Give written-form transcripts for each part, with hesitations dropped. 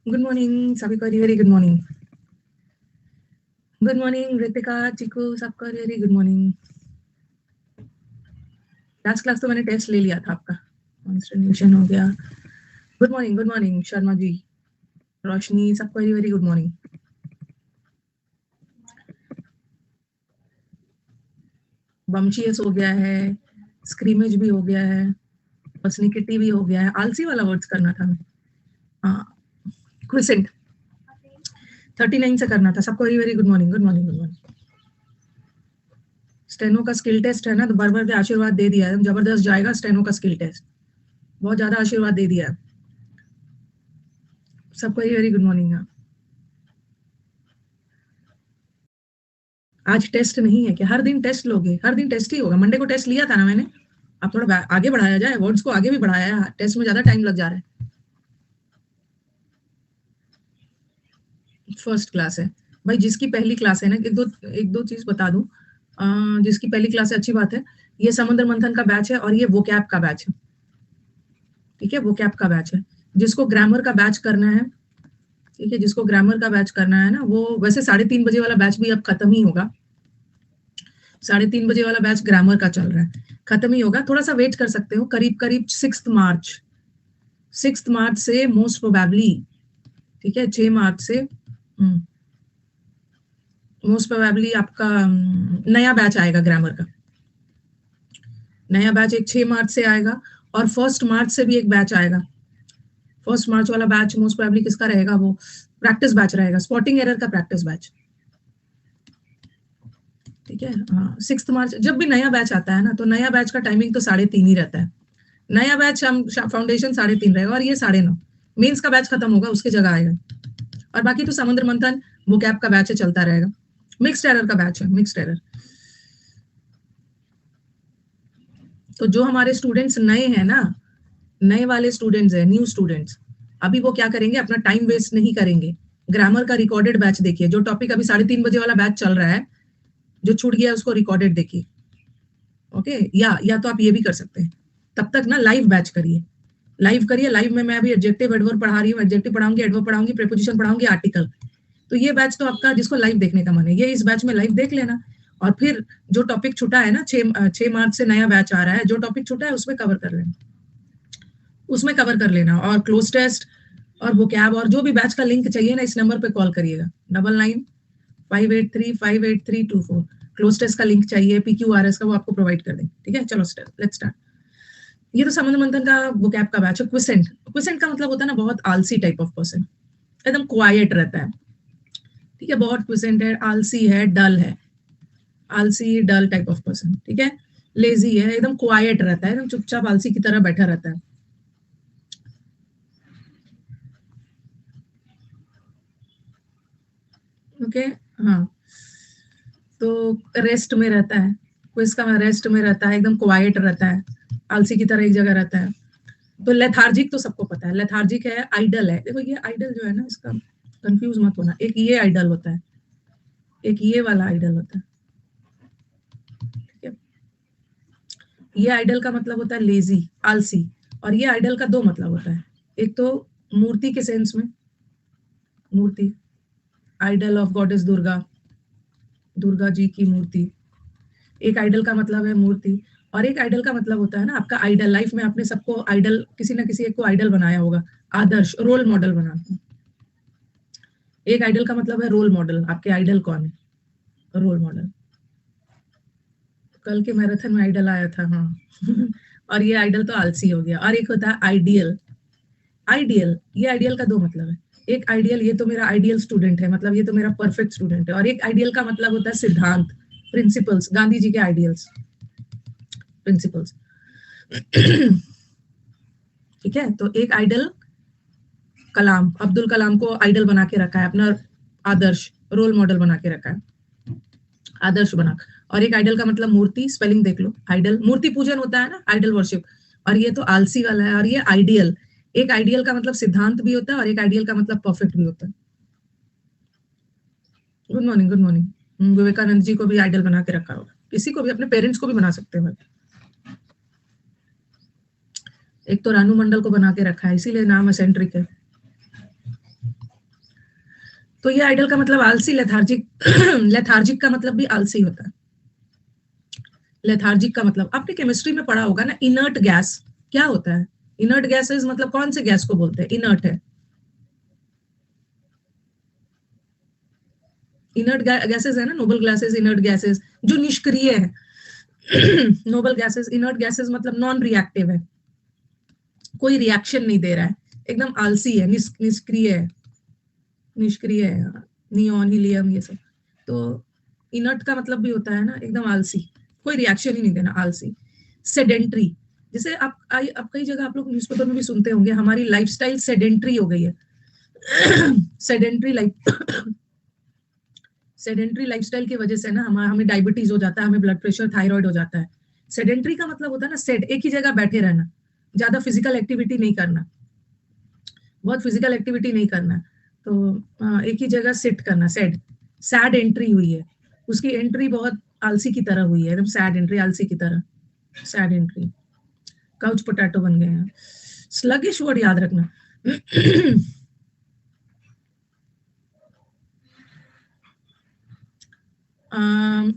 Good morning सभी को, very good morning. Good morning Ritika, Chiku, सबको very good morning. Last class तो मैंने टेस्ट ले लिया था आपका, कॉन्स्टिट्यूशन हो गया। गुड मॉर्निंग शर्मा जी, रोशनी, सबको वेरी वेरी गुड मॉर्निंग। बमचीएस हो गया है, स्क्रीमेज भी हो गया है, पर्सनिकिटी भी हो गया है। आलसी वाला वर्ड्स करना था हमें, हाँ। क्विसेंट 39 से करना था सबको। Very very good morning, good morning, good morning. Steno का स्किल टेस्ट है ना, तो बार के आशीर्वाद दे दिया है, जबरदस्त जाएगा स्टेनो का स्किल टेस्ट, बहुत ज्यादा आशीर्वाद दे दिया है सबको। Very good morning. आज टेस्ट नहीं है क्या? हर दिन टेस्ट लोगे? हर दिन टेस्ट ही होगा। मंडे को टेस्ट लिया था ना मैंने, अब थोड़ा आगे बढ़ाया जाए, वर्ड्स को आगे भी बढ़ाया है, टेस्ट में ज्यादा टाइम लग जा रहा है। फर्स्ट क्लास है भाई, जिसकी पहली क्लास है ना, एक दो चीज बता दूं। जिसकी पहली क्लास है, अच्छी बात है। ये समुद्र मंथन का बैच है और ये वोकैब का बैच है, ठीक है, वोकैब का बैच है। जिसको ग्रामर का बैच करना है, ठीक है, जिसको ग्रामर का बैच करना है ना, वो वैसे 3:30 बजे वाला बैच भी अब खत्म ही होगा। 3:30 बजे वाला बैच ग्रामर का चल रहा है, खत्म ही होगा। थोड़ा सा वेट कर सकते हो, करीब करीब 6 मार्च से मोस्ट प्रोबेबली, ठीक है, 6 मार्च से मोस्ट प्रोबेबली आपका नया बैच आएगा ग्रामर का। नया बैच एक 6 मार्च से आएगा, और 1 मार्च से भी एक बैच आएगा। 1 मार्च वाला बैच मोस्ट प्रोबेबली किसका रहेगा? वो प्रैक्टिस बैच रहेगा, स्पॉटिंग एरर का प्रैक्टिस बैच, ठीक है। हाँ, 6 मार्च जब भी नया बैच आता है ना, तो नया बैच का टाइमिंग तो 3:30 ही रहता है। नया बैच हम फाउंडेशन 3:30 रहेगा, और ये 9:30 मेंस का बैच खत्म होगा, उसके जगह आएगा। और बाकी तो समुद्र मंथन वो कैप का बैच है, चलता रहेगा। मिक्स्ड एरर का बैच है, मिक्स्ड एरर। तो जो हमारे स्टूडेंट्स नए हैं ना, नए वाले स्टूडेंट्स हैं, न्यू स्टूडेंट्स, अभी वो क्या करेंगे, अपना टाइम वेस्ट नहीं करेंगे। ग्रामर का रिकॉर्डेड बैच देखिए, जो टॉपिक अभी 3:30 बजे वाला बैच चल रहा है, जो छूट गया उसको रिकॉर्डेड देखिए, ओके। या तो आप ये भी कर सकते हैं, तब तक ना लाइव बैच करिए, लाइव करिए। लाइव में मैं अभी एडजेक्टिव एडवर्ब पढ़ा रही हूँ, एडजेक्टिव पढ़ाऊंगी, एडवर्ब पढ़ाऊंगी, प्रीपोजिशन पढ़ाऊंगी, आर्टिकल। तो ये बैच तो आपका, जिसको लाइव देखने का मन है, ये इस बैच में लाइव देख लेना। और फिर जो टॉपिक छूटा है ना, 6 मार्च से नया बैच आ रहा है, जो टॉपिक छूटा है उसमें कवर कर लेना, उसमें कवर कर लेना। और क्लोज टेस्ट और वो कैब और जो भी बैच का लिंक चाहिए ना, इस नंबर पे कॉल करिएगा, 9958358324। क्लोज टेस्ट का लिंक चाहिए, PQRS का, वो आपको प्रोवाइड कर देंगे, ठीक है। चलो लेट्स स्टार्ट। ये तो समुद्र मंथन का वो कैब का बैच है। क्विसेंट, क्विसेंट का मतलब होता है ना, बहुत आलसी टाइप ऑफ पर्सन, एकदम क्वाइट रहता है, ठीक है। बहुत क्विसेंट है, आलसी है, डल है, आलसी डल टाइप ऑफ पर्सन, ठीक है। लेजी है, एकदम क्वाइट रहता है, एकदम चुपचाप आलसी की तरह बैठा रहता है, ओके। हाँ, तो रेस्ट में रहता है, क्विज का रेस्ट में रहता है, एकदम क्वाइट रहता है, आलसी की तरह एक जगह रहता है। तो लेथार्जिक तो सबको पता है, लेथार्जिक है, आइडल है। देखो ये आइडल जो है ना, इसका कंफ्यूज मत होना, एक ये आइडल होता है, एक ये वाला आइडल होता है, ठीक है। ये आइडल का मतलब होता है लेजी, आलसी। और ये आइडल का दो मतलब होता है, एक तो मूर्ति के सेंस में, मूर्ति, idol of goddess Durga, Durga ji की मूर्ति, एक आइडल का मतलब है मूर्ति। और एक आइडल का मतलब होता है ना, आपका आइडल। लाइफ में आपने सबको आइडल, किसी ना किसी एक को आइडल बनाया होगा, आदर्श, रोल मॉडल बनाते हैं। एक आइडल का मतलब है रोल मॉडल, आपके आइडल कौन है, रोल मॉडल। कल के मैराथन में आइडल आया था, हाँ। और ये आइडल तो आलसी हो गया। और एक होता है आइडियल, आइडियल, ये आइडियल का दो मतलब है। एक आइडियल, ये तो मेरा आइडियल स्टूडेंट है, मतलब ये तो मेरा परफेक्ट स्टूडेंट है। और एक आइडियल का मतलब होता है सिद्धांत, प्रिंसिपल्स, गांधी जी के आइडियल्स, प्रिंसिपल्स। ठीक है, तो एक आइडल, कलाम, अब्दुल कलाम को आइडल बना के रखा है, अपना आदर्श, रोल मॉडल बना के रखा है, आदर्श बना। और एक आइडल का मतलब मूर्ति, स्पेलिंग देख लो, आइडल मूर्ति पूजन होता है ना, आइडल वर्शिप। और ये तो आलसी वाला है। और ये आइडियल, एक आइडियल का मतलब सिद्धांत भी होता है, और एक आइडियल का मतलब परफेक्ट भी होता है। Good morning, good morning. Vivekananda ji को भी आइडल बना के रखा होगा, किसी को भी, अपने पेरेंट्स को भी बना सकते हैं। एक तो रानू मंडल को बना के रखा है, इसीलिए नाम एसेंट्रिक है। तो ये आइडल का मतलब आलसी, लेथार्जिक। लेथार्जिक का मतलब भी आलसी होता है। लेथार्जिक का मतलब आपने केमिस्ट्री में पढ़ा होगा ना, इनर्ट गैस क्या होता है? इनर्ट गैसेस मतलब कौन से गैस को बोलते हैं इनर्ट है? इनर्ट गैसेस है ना, नोबल गैसेस, इनर्ट गैसेस जो निष्क्रिय है। नोबल गैसेस, इनर्ट गैसेस मतलब नॉन रिएक्टिव है, कोई रिएक्शन नहीं दे रहा है, एकदम आलसी है, निष्क्रिय है, निष्क्रिय है, नियॉन, हीलियम, ये सब। तो इनर्ट का मतलब भी होता है ना एकदम आलसी, कोई रिएक्शन ही नहीं देना, आलसी। सेडेंट्री, जैसे आप कई जगह आप लोग न्यूज़पेपर में भी सुनते होंगे, हमारी लाइफस्टाइल सेडेंट्री हो गई है। सेडेंट्री लाइफ, सेडेंट्री लाइफस्टाइल की वजह से ना हमें डायबिटीज हो जाता है, हमें ब्लड प्रेशर, थायराइड हो जाता है। सेडेंट्री का मतलब होता है ना सेट, एक ही जगह बैठे रहना, ज्यादा फिजिकल एक्टिविटी नहीं करना, बहुत फिजिकल एक्टिविटी नहीं करना, तो एक ही जगह सिट करना, सेड। सैड एंट्री हुई है, उसकी एंट्री बहुत आलसी की तरह हुई है, एकदम सैड एंट्री, आलसी की तरह, सैड एंट्री। काउच पोटैटो बन गए हैं। स्लगिश वर्ड याद रखना।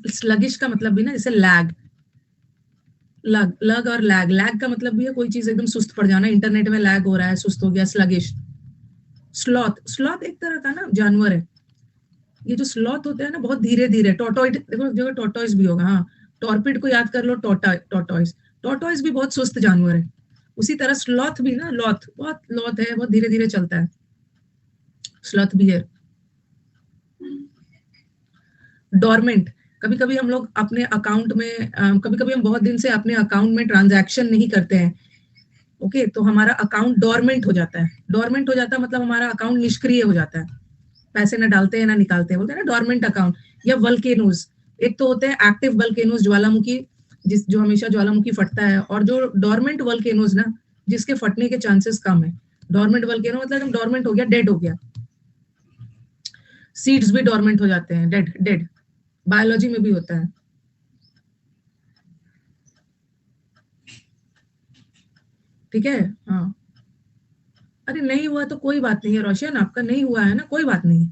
स्लगिश का मतलब भी ना जैसे लैग, लग लग और लैग, लैग का मतलब भी है कोई चीज एकदम सुस्त पड़ जाना, इंटरनेट में लैग हो रहा है, सुस्त हो गया, स्लगिश। स्लॉथ, स्लॉथ एक तरह का ना जानवर है, ये जो स्लॉथ होते हैं ना बहुत धीरे धीरे, टोटोइड देखो, जगह टोटोइस भी होगा, हाँ, टॉर्पिड को याद कर लो, टोटोइस, टोटोइस भी बहुत सुस्त जानवर है, उसी तरह स्लॉथ भी ना, लॉथ बहुत लॉथ है, बहुत धीरे धीरे चलता है, स्लॉथ भी है। डोरमेंट, कभी कभी हम लोग अपने अकाउंट में, कभी कभी हम बहुत दिन से अपने अकाउंट में ट्रांजैक्शन नहीं करते हैं, ओके, तो हमारा अकाउंट डोरमेंट हो जाता है। डोरमेंट हो जाता है मतलब हमारा अकाउंट निष्क्रिय हो जाता है, पैसे ना डालते हैं ना निकालते हैं, बोलते हैं ना डोरमेंट अकाउंट। या वल्केनोज, एक तो होते हैं एक्टिव वल्केनोज, ज्वालामुखी, जिस जो हमेशा ज्वालामुखी फटता है, और जो डोरमेंट वल्केनोज ना, जिसके फटने के चांसेस कम है। डोरमेंट वल्केनो मतलब एकदम डोरमेंट हो गया, डेड हो गया। सीड्स भी डोरमेंट हो जाते हैं, डेड डेड, बायोलॉजी में भी होता है, ठीक है, हाँ। अरे नहीं हुआ तो कोई बात नहीं है रोशन, आपका नहीं हुआ है ना, कोई बात नहीं।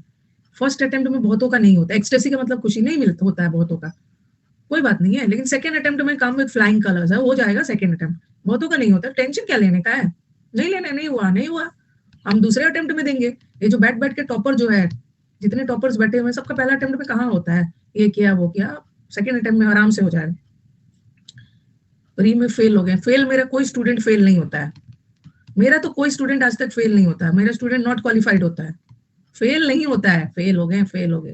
फर्स्ट अटेम्प्ट में बहुतों का नहीं होता, एक्सटेसी का मतलब खुशी नहीं मिलता होता है बहुतों का, कोई बात नहीं है, लेकिन सेकंड अटेम्प्ट में कम विद फ्लाइंग कलर्स है, हो जाएगा सेकंड अटेम्प्ट, बहुतों का नहीं होता, टेंशन क्या लेने का है, नहीं लेने, नहीं हुआ नहीं हुआ, हम दूसरे अटेम्प्ट में देंगे। ये जो बैठ बैठ के टॉपर जो है, जितने टॉपर्स बैठे हुए हैं, सबका पहला अटेम्प्ट में कहाँ होता है, ये किया वो किया, सेकंड अटेम्प्ट में आराम से हो जाएगा। प्री में फेल हो गए, फेल मेरा कोई स्टूडेंट फेल नहीं होता है, मेरा तो कोई स्टूडेंट आज तक फेल नहीं होता है, मेरा स्टूडेंट नॉट क्वालिफाइड होता है, फेल नहीं होता है, फेल हो गए, फेल हो गए,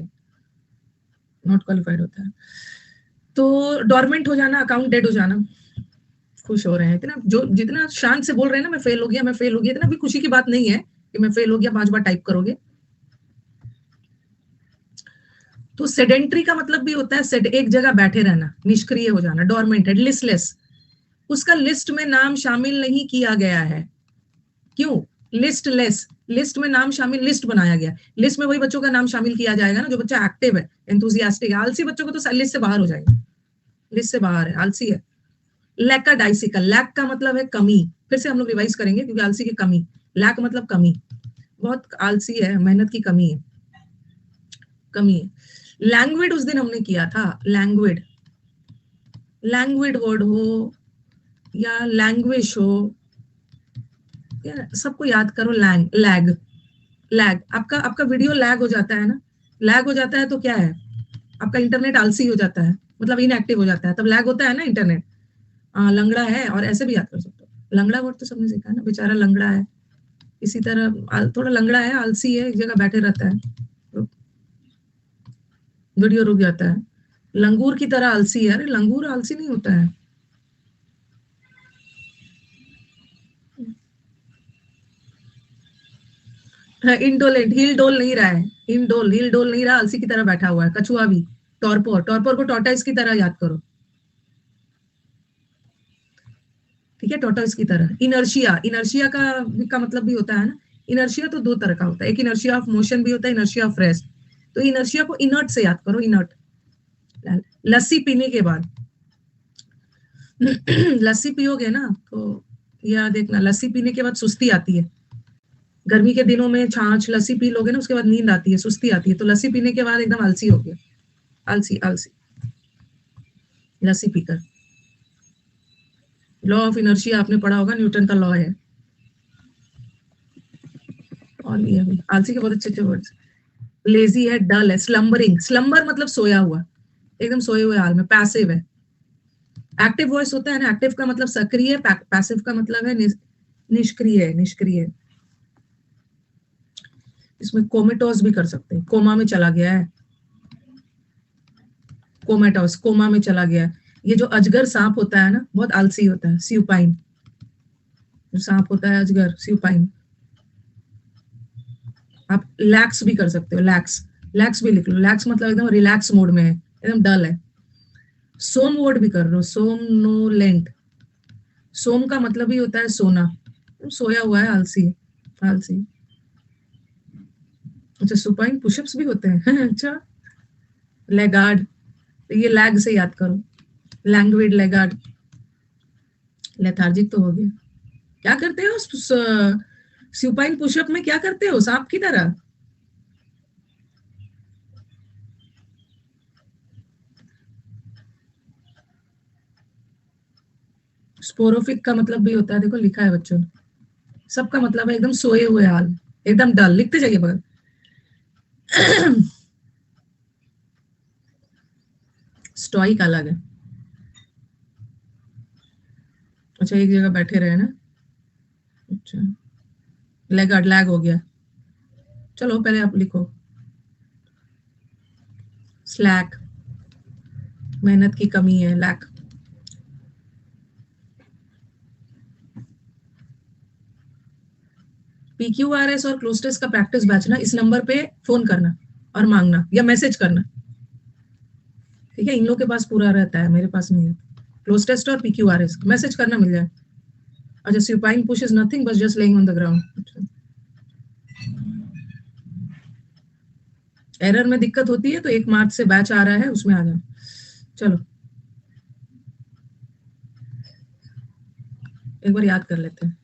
नॉट क्वालिफाइड होता है। तो डोरमेंट हो जाना, अकाउंट डेड हो जाना, खुश हो रहे हैं इतना, जो जितना शांत से बोल रहे हैं ना, मैं फेल हो गया, मैं फेल हो गया, इतना भी खुशी की बात नहीं है कि मैं फेल हो गया, 5 बार टाइप करोगे। तो सेडेंट्री का मतलब भी होता है सेड, एक जगह बैठे रहना, निष्क्रिय हो जाना, डोरमेंटेड, लिस्टलेस, उसका लिस्ट में नाम शामिल नहीं किया गया है, क्यों? लिस्टलेस, लिस्ट में नाम शामिल, लिस्ट बनाया गया, लिस्ट में वही बच्चों का नाम शामिल किया जाएगा ना जो बच्चा एक्टिव है, एंथुसियास्टिक है, आलसी बच्चों को तो लिस्ट से बाहर हो जाएगा, लिस्ट से बाहर है, आलसी है। लैक का डाइसिकल, लैक का मतलब है कमी, फिर से हम लोग रिवाइज करेंगे क्योंकि आलसी की कमी, लैक मतलब कमी, बहुत आलसी है, मेहनत की कमी है, कमी है। लैंग्वेड उस दिन हमने किया था, लैंग्वेड, लैंग्वेड वर्ड हो या लैंग्वेज हो, या सबको याद करो, लैंग, लैग, लैग, आपका आपका वीडियो लैग हो जाता है ना, लैग हो जाता है तो क्या है, आपका इंटरनेट आलसी हो जाता है, मतलब इनएक्टिव हो जाता है, तब लैग होता है ना इंटरनेट। लंगड़ा है, और ऐसे भी याद कर सकते हो, लंगड़ा वर्ड तो सबने सीखा है ना, बेचारा लंगड़ा है, इसी तरह थोड़ा लंगड़ा है, आलसी है, एक जगह बैठे रहता है, तो वीडियो रुक जाता है। लंगूर की तरह आलसी है, अरे लंगूर आलसी नहीं होता है। इंडोलेंट, हिल डोल नहीं रहा है, हिल डोल नहीं रहा, आलसी की तरह बैठा हुआ है। कछुआ भी, टॉर्पोर, टॉर्पोर को टॉर्टाइस की तरह याद करो, ठीक है, टॉर्टाइस की तरह। इनर्शिया, इनर्शिया का मतलब भी होता है ना, इनर्शिया तो दो तरह का होता है, एक इनर्शिया ऑफ मोशन भी होता है, इनर्शिया ऑफ रेस्ट, तो इनर्शिया को इनर्ट से याद करो, इनर्ट। लस्सी पीने के बाद, लस्सी पियोगे ना तो या देखना, लस्सी पीने के बाद सुस्ती आती है, गर्मी के दिनों में छाछ लस्सी पी लोगे ना, उसके बाद नींद आती है, सुस्ती आती है, तो लस्सी पीने के बाद एकदम आलसी हो गया, आलसी आलसी लस्सी पीकर। लॉ ऑफ इनर्शिया आपने पढ़ा होगा, न्यूटन का लॉ है। और ये अभी आलसी के बहुत अच्छे अच्छे वर्ड्स। लेजी है, डल है, स्लम्बरिंग, स्लम्बर मतलब सोया हुआ, एकदम सोए हुए हाल में, पैसिव है। एक्टिव वॉइस होता है ना, एक्टिव का मतलब सक्रिय, पैसिव का मतलब है निष्क्रिय, निष्क्रिय। इसमें कोमेटोस भी कर सकते हैं, कोमा में चला गया है, कोमेटोस, कोमा में चला गया है। ये जो अजगर सांप होता है ना, बहुत आलसी होता है, स्यूपाइन, जो सांप होता है अजगर, स्यूपाइन। आप लैक्स भी कर सकते हो, लैक्स, लैक्स भी लिख लो, लैक्स मतलब एकदम रिलैक्स मोड में है, एकदम डल है। सोम वर्ड भी कर लो, सोमनोलेंट, सोम का मतलब ही होता है सोना, सोया हुआ है, आलसी, आलसी। अच्छा, सुपाइन पुशअप्स भी होते हैं अच्छा, लेगार्ड, ये लैग से याद करो, लैंग्वेड, लेगार्ड। लेथार्जिक तो हो गया। क्या करते हो सुपाइन पुशअप में, क्या करते हो सांप की तरह? स्पोरोफिक का मतलब भी होता है, देखो लिखा है बच्चों, सबका मतलब है एकदम सोए हुए हाल, एकदम डल, लिखते जाइए बगल। स्टोइक अलग है। अच्छा, एक जगह बैठे रहे ना, अच्छा, लैगार्ड, लैग हो गया। चलो पहले आप लिखो, स्लैक, मेहनत की कमी है, लैक। PQRS और क्लोज टेस्ट का प्रैक्टिस बैच ना, इस नंबर पे फोन करना और मांगना या मैसेज करना, ठीक है? इन लोग के पास पूरा रहता है, मेरे पास नहीं है। क्लोज टेस्ट और PQRS मैसेज करना, मिल जाए। अच्छा, supine push is nothing but just laying on the ground. Error में दिक्कत होती है तो 1 मार्च से बैच आ रहा है, उसमें आ जाओ। चलो एक बार याद कर लेते हैं।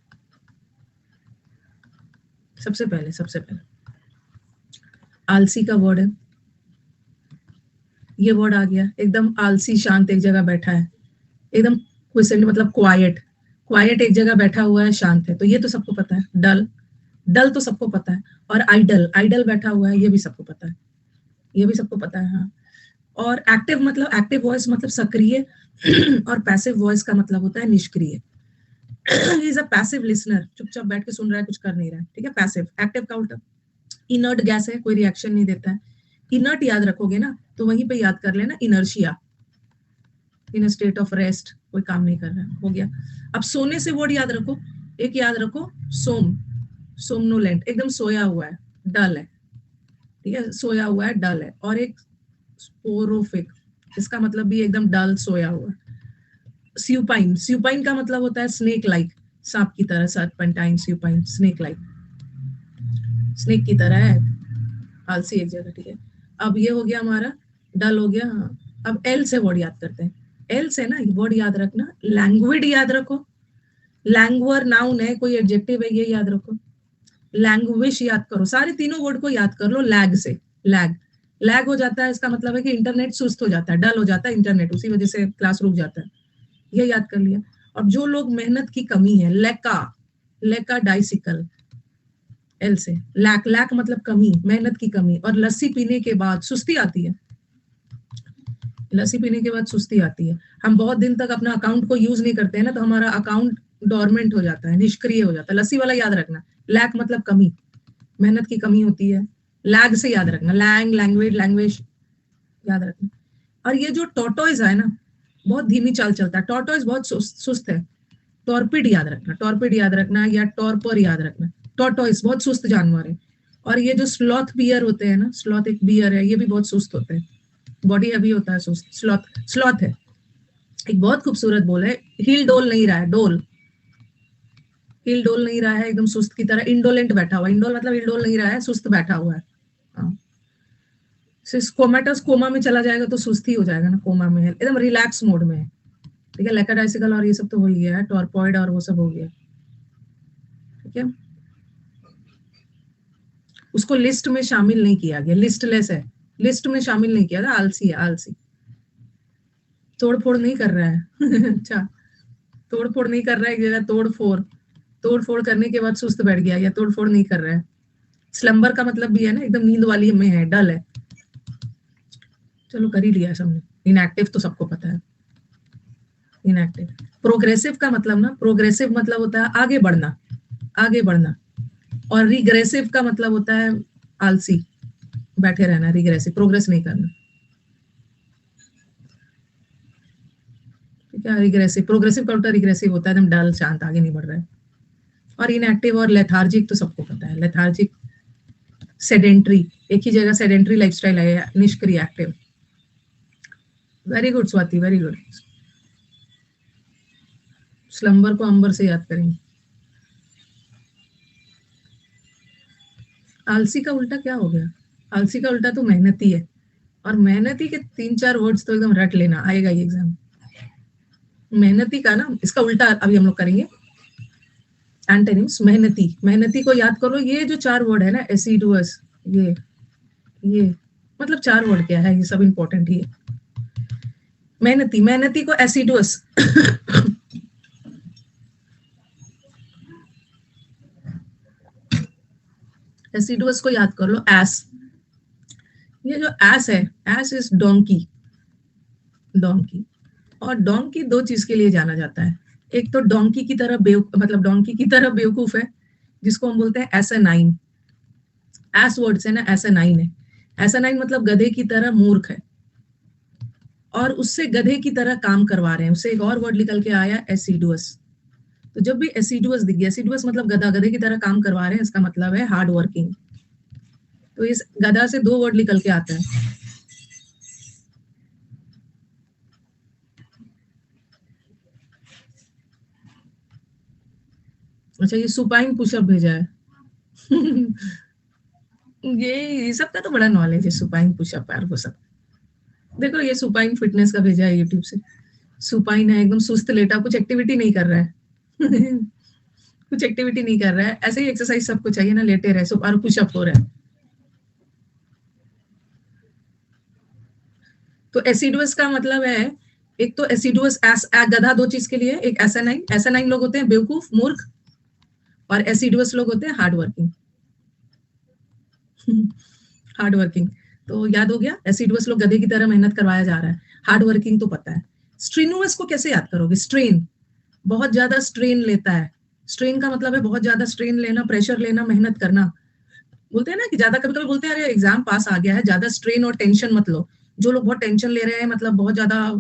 सबसे पहले आलसी का वर्ड है, ये वर्ड आ गया, एकदम आलसी, शांत एक जगह बैठा है, एकदम क्विसेंट मतलब क्वाइट, क्वाइट एक जगह बैठा हुआ है, शांत है, तो ये तो सबको पता है। डल, डल तो सबको पता है। और आइडल, आइडल बैठा हुआ है, ये भी सबको पता है, ये भी सबको पता है, हाँ। और एक्टिव मतलब, एक्टिव वॉइस मतलब सक्रिय और पैसिव वॉइस का मतलब होता है निष्क्रिय। इज अ पैसिव लिसनर, चुपचाप बैठ के सुन रहा है, कुछ कर नहीं रहा है, ठीक है, पैसिव। एक्टिव का उल्टा इनर्ट गैस है, कोई रिएक्शन नहीं देता है। इनर्ट याद रखोगे ना तो वहीं पे याद कर लेना, inertia, in a state of rest, कोई काम नहीं कर रहा है, हो गया। अब सोने से वर्ड याद रखो, एक याद रखो, सोम, सोमनोलेंट, एकदम सोया हुआ है, डल है, ठीक है, सोया हुआ है, डल है। और एक स्पोरोफिक, इसका मतलब भी एकदम डल, सोया हुआ। स्यूपाइन, स्यूपाइन का मतलब होता है स्नेक लाइक, सांप की तरह, सर्पेंटाइन, स्यूपाइन, स्नेक लाइक, स्नेक की तरह है, आलसी एक जगह, ठीक है। अब ये हो गया हमारा, डल हो गया, हाँ। अब एल से वर्ड याद करते हैं, एल से ना वर्ड याद रखना, लैंग्वेड याद रखो, लैंग्वर नाउन है, कोई एडजेक्टिव है, ये याद रखो। लैंग्वेज याद करो, सारे तीनों वर्ड को याद कर लो, लैग से, लैग, लैग हो जाता है, इसका मतलब है कि इंटरनेट सुस्त हो जाता है, डल हो जाता है इंटरनेट, उसी वजह से क्लास रुक जाता है, ये याद कर लिया। और जो लोग मेहनत की कमी है, लेका, लेका डाइसिकल, एल से, लैक, लैक मतलब कमी, मेहनत की कमी। और लस्सी पीने के बाद सुस्ती आती है, लस्सी पीने के बाद सुस्ती आती है। हम बहुत दिन तक अपना अकाउंट को यूज नहीं करते हैं ना, तो हमारा अकाउंट डोरमेंट हो जाता है, निष्क्रिय हो जाता है, लस्सी वाला याद रखना। लैक मतलब कमी, मेहनत की कमी होती है। लैग से याद रखना, लैंग, लैंग्वेज, लैंग्वेज याद रखना। और ये जो टोटोइज है ना, बहुत धीमी चाल चलता है, टोटोइज बहुत सुस्त है, टॉर्पिड याद रखना, टॉर्पिड याद रखना, या टॉर्पर याद रखना। टॉर्टोइस बहुत सुस्त जानवर है। और ये जो स्लॉथ बियर होते हैं ना, स्लॉथ एक बियर है, ये भी बहुत सुस्त होते हैं, बॉडी हैवी होता है, सुस्त, स्लॉथ, स्लॉथ है। एक बहुत खूबसूरत बोल है, हिल डोल नहीं रहा है, डोल, हिल डोल नहीं रहा है, एकदम सुस्त की तरह, इंडोलेंट बैठा हुआ, इंडोल मतलब हिल डोल नहीं रहा है, सुस्त बैठा हुआ है, हाँ। कोमेटस कोमा में चला जाएगा तो सुस्ती हो जाएगा ना, कोमा में है, एकदम रिलैक्स मोड में है, ठीक है। लेकाडाइसिकल और ये सब तो हो ही गया है, टॉर्पॉइड और वो सब हो गया, ठीक है। उसको लिस्ट में शामिल नहीं किया गया, लिस्टलेस है, लिस्ट में शामिल नहीं किया था, आलसी है, आलसी, तोड़ फोड़ नहीं कर रहा है अच्छा, तोड़ फोड़ नहीं कर रहा है, एक जगह तोड़ फोड़ करने के बाद सुस्त बैठ गया, या तोड़ फोड़ नहीं कर रहा है। स्लम्बर का मतलब भी है ना, एकदम नींद वाली में है, डल है। चलो कर ही लिया सबने। इनएक्टिव तो सबको पता है, इनएक्टिव। प्रोग्रेसिव का मतलब ना, प्रोग्रेसिव मतलब होता है आगे बढ़ना, आगे बढ़ना, और रिग्रेसिव का मतलब होता है आलसी, बैठे रहना, रिग्रेसिव, प्रोग्रेस नहीं करना। ठीक है, रिग्रेसिव, प्रोग्रेसिव का उल्टा रिग्रेसिव होता है, एकदम डल, शांत, आगे नहीं बढ़ रहा है। और इनएक्टिव और लेथार्जिक तो सबको पता है, लेथार्जिक, सेडेंट्री, एक ही जगह सेडेंट्री लाइफस्टाइल है, निष्क्रिय, active. Very good Swati, very good. Slumber को अंबर से याद करेंगे। आलसी का उल्टा क्या हो गया? आलसी का उल्टा तो मेहनती है, और मेहनती के 3-4 वर्ड्स तो एकदम रट लेना, आएगा ये एग्जाम। मेहनती का ना, इसका उल्टा अभी हम लोग करेंगे, एंटोनिम्स। मेहनती, मेहनती को याद करो, ये जो 4 वर्ड है ना, एसिडुअस, ये मतलब 4 वर्ड क्या है, ये सब इंपॉर्टेंट ही है। मेहनती, मेहनती को एसिडुअस एसिडुअस को याद कर लो, एस। ये जो एस है, एस इज डोंकी, डोंकी। और डोंकी 2 चीज के लिए जाना जाता है। एक तो डोंकी की तरह मतलब डोंकी की तरह बेवकूफ है, जिसको हम बोलते हैं एसेनाइन। एस वर्ड से ना एसेनाइन है, एसेनाइन मतलब गधे की तरह मूर्ख है, और उससे गधे की तरह काम करवा रहे हैं। उससे एक और वर्ड निकल के आया, एसिडुअस। तो जब भी एसिडुअस दिख गया, एसिडुअस मतलब गधा, गधे की तरह काम करवा रहे हैं, इसका मतलब है हार्ड वर्किंग। तो इस गधा से 2 वर्ड निकल के आता है। अच्छा, ये सुपाइन पुशअप भेजा है ये सब का तो बड़ा नॉलेज है, सुपाइन पुशअप यार, वो सब। देखो ये सुपाइन फिटनेस का भेजा है यूट्यूब से। सुपाइन है, एकदम सुस्त लेटा, कुछ एक्टिविटी नहीं कर रहा है कुछ एक्टिविटी नहीं कर रहा है, ऐसे ही एक्सरसाइज सबको चाहिए ना, लेटे रहे, और पुशअप हो रहा है। तो एसिडुअस का मतलब है, एक तो एसिडुअस गधा 2 चीज के लिए, एक एसानाइन, एसानाइन लोग होते हैं बेवकूफ, मूर्ख, और एसिडुअस लोग होते हैं हार्ड वर्किंग हार्ड वर्किंग। तो याद हो गया, एसिडुअस लोग गधे की तरह मेहनत करवाया जा रहा है, हार्ड वर्किंग तो पता है। स्ट्रेनुअस को कैसे याद करोगे? स्ट्रेन, बहुत ज्यादा स्ट्रेन लेता है। स्ट्रेन का मतलब है बहुत ज्यादा स्ट्रेन लेना, प्रेशर लेना, मेहनत करना। बोलते हैं ना कि ज्यादा, कभी कभी बोलते हैं अरे एग्जाम पास आ गया है, ज्यादा स्ट्रेन और टेंशन मत लो। जो लोग बहुत टेंशन ले रहे हैं, मतलब बहुत ज्यादा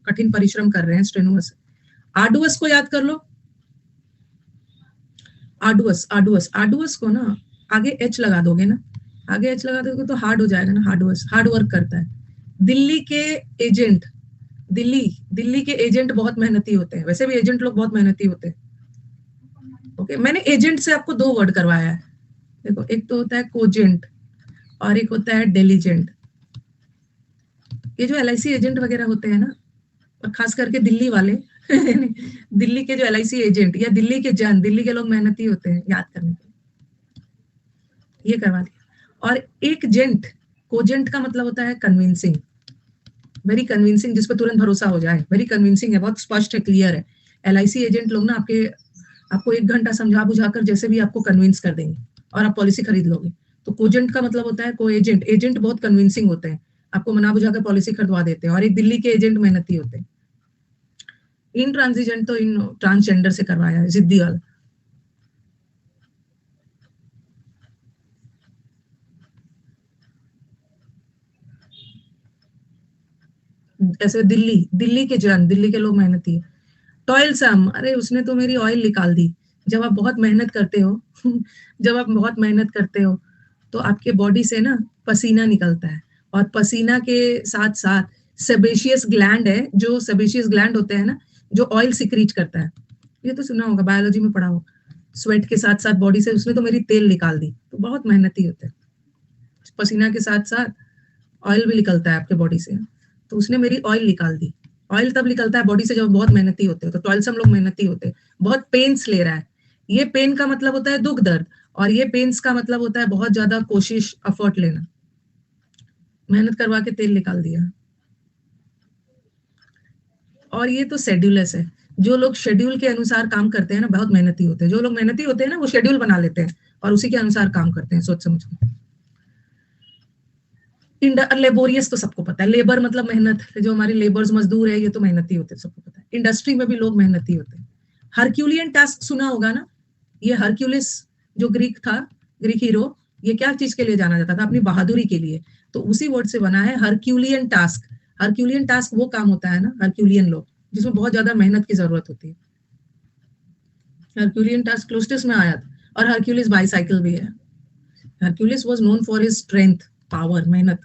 कठिन परिश्रम कर रहे हैं, स्ट्रेनुअस। आर्डुअस को याद कर लो, आर्डुअस, आर्डुअस, आर्डुअस को ना आगे एच लगा दोगे ना, आगे एच लगा दोगे तो हार्ड हो जाएगा ना, हार्डुअस, हार्ड वर्क करता है। दिल्ली के एजेंट, दिल्ली, दिल्ली के एजेंट बहुत मेहनती होते हैं, वैसे भी एजेंट लोग बहुत मेहनती होते हैं। ओके, मैंने एजेंट से आपको 2 वर्ड करवाया है। देखो, एक तो होता है कोजेंट, और एक होता है डेलीजेंट। ये जो LIC एजेंट वगैरह होते हैं ना, और खास करके दिल्ली वाले दिल्ली के जो LIC एजेंट या दिल्ली के जन, दिल्ली के लोग मेहनती होते हैं, याद करने के लिए, ये करवा दिया। और एक जेंट, कोजेंट का मतलब होता है कन्विंसिंग, वेरी कन्विंसिंग, जिस पर तुरंत भरोसा हो जाए, वेरी कन्विंसिंग है, बहुत स्पष्ट है, क्लियर है। LIC एजेंट लोग ना आपको 1 घंटा समझा बुझाकर जैसे भी आपको कन्विंस कर देंगे, और आप पॉलिसी खरीद लोगे। तो कोजेंट का मतलब होता है को एजेंट, एजेंट बहुत कन्विंसिंग होते हैं, आपको मना बुझाकर पॉलिसी खरीदवा देते हैं। और एक दिल्ली के एजेंट मेहनती होते हैं। इन ट्रांसिजेंट तो इन ट्रांसजेंडर से करवाया है, जिद्दी वाला। ऐसे दिल्ली, दिल्ली के जन, दिल्ली के लोग मेहनती है। टॉयलसम, अरे उसने तो मेरी ऑयल निकाल दी। जब आप बहुत मेहनत करते हो जब आप बहुत मेहनत करते हो, तो आपके बॉडी से ना पसीना निकलता है, और पसीना के साथ साथ सेबेशियस ग्लैंड है, जो सेबेशियस ग्लैंड होते हैं ना, जो ऑयल सिक्रीट करता है। ये तो सुना होगा, बायोलॉजी में पढ़ा हो। स्वेट के साथ साथ बॉडी से उसने तो मेरी तेल निकाल दी। तो बहुत मेहनती होते हैं, पसीना के साथ साथ ऑयल भी निकलता है आपके बॉडी से। तो उसने मेरी ऑयल निकाल दी। ऑयल तब निकलता है बॉडी से जब बहुत मेहनती होते हो। तो टॉयलसम लोग मेहनती होते हैं। बहुत पेन्स ले रहा है, ये पेन का मतलब होता है दुख दर्द, और ये पेन्स का मतलब होता है बहुत ज्यादा कोशिश, एफर्ट लेना। मेहनत करवा के तेल निकाल दिया। और ये तो शेड्यूलर्स है। जो लोग शेड्यूल के अनुसार काम करते हैं ना, बहुत मेहनती होते हैं। जो लोग मेहनती होते हैं ना, वो शेड्यूल बना लेते हैं और उसी के अनुसार काम करते हैं सोच समझ के। लेबोरियस तो सबको पता है, लेबर मतलब मेहनत। जो हमारे लेबर्स मजदूर है, ये तो मेहनती होते हैं, सबको पता है। इंडस्ट्री में भी लोग मेहनती होते हैं। हरक्यूलियन टास्क सुना होगा ना, ये हरक्यूलिस जो ग्रीक था, ग्रीक हीरो, ये क्या चीज के लिए जाना जाता था? अपनी बहादुरी के लिए। तो उसी वर्ड से बना है हरक्यूलियन टास्क। हरक्यूलियन टास्क वो काम होता है ना, हरक्यूलियन लोग, जिसमें बहुत ज्यादा मेहनत की जरूरत होती है। हरक्यूलियन टास्क क्लोस्टिस में आया था। और हरक्यूलिस बाईसाइकिल भी है। Hercules was known for his strength, power, मेहनत।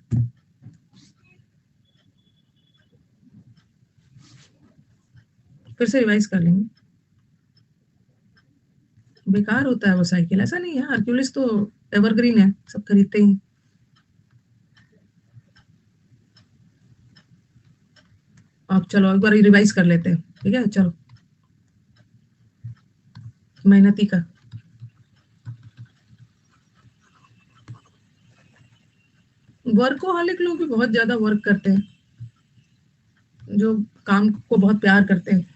फिर से रिवाइज कर लेंगे। बेकार होता है वो साइकिल, ऐसा नहीं है। हरक्यूलिस तो एवरग्रीन है, सब खरीदते ही। अब चलो एक बार रिवाइज कर लेते हैं, ठीक है? चलो, मेहनती का। वर्कोहॉलिक लोग भी बहुत ज्यादा वर्क करते हैं, जो काम को बहुत प्यार करते हैं।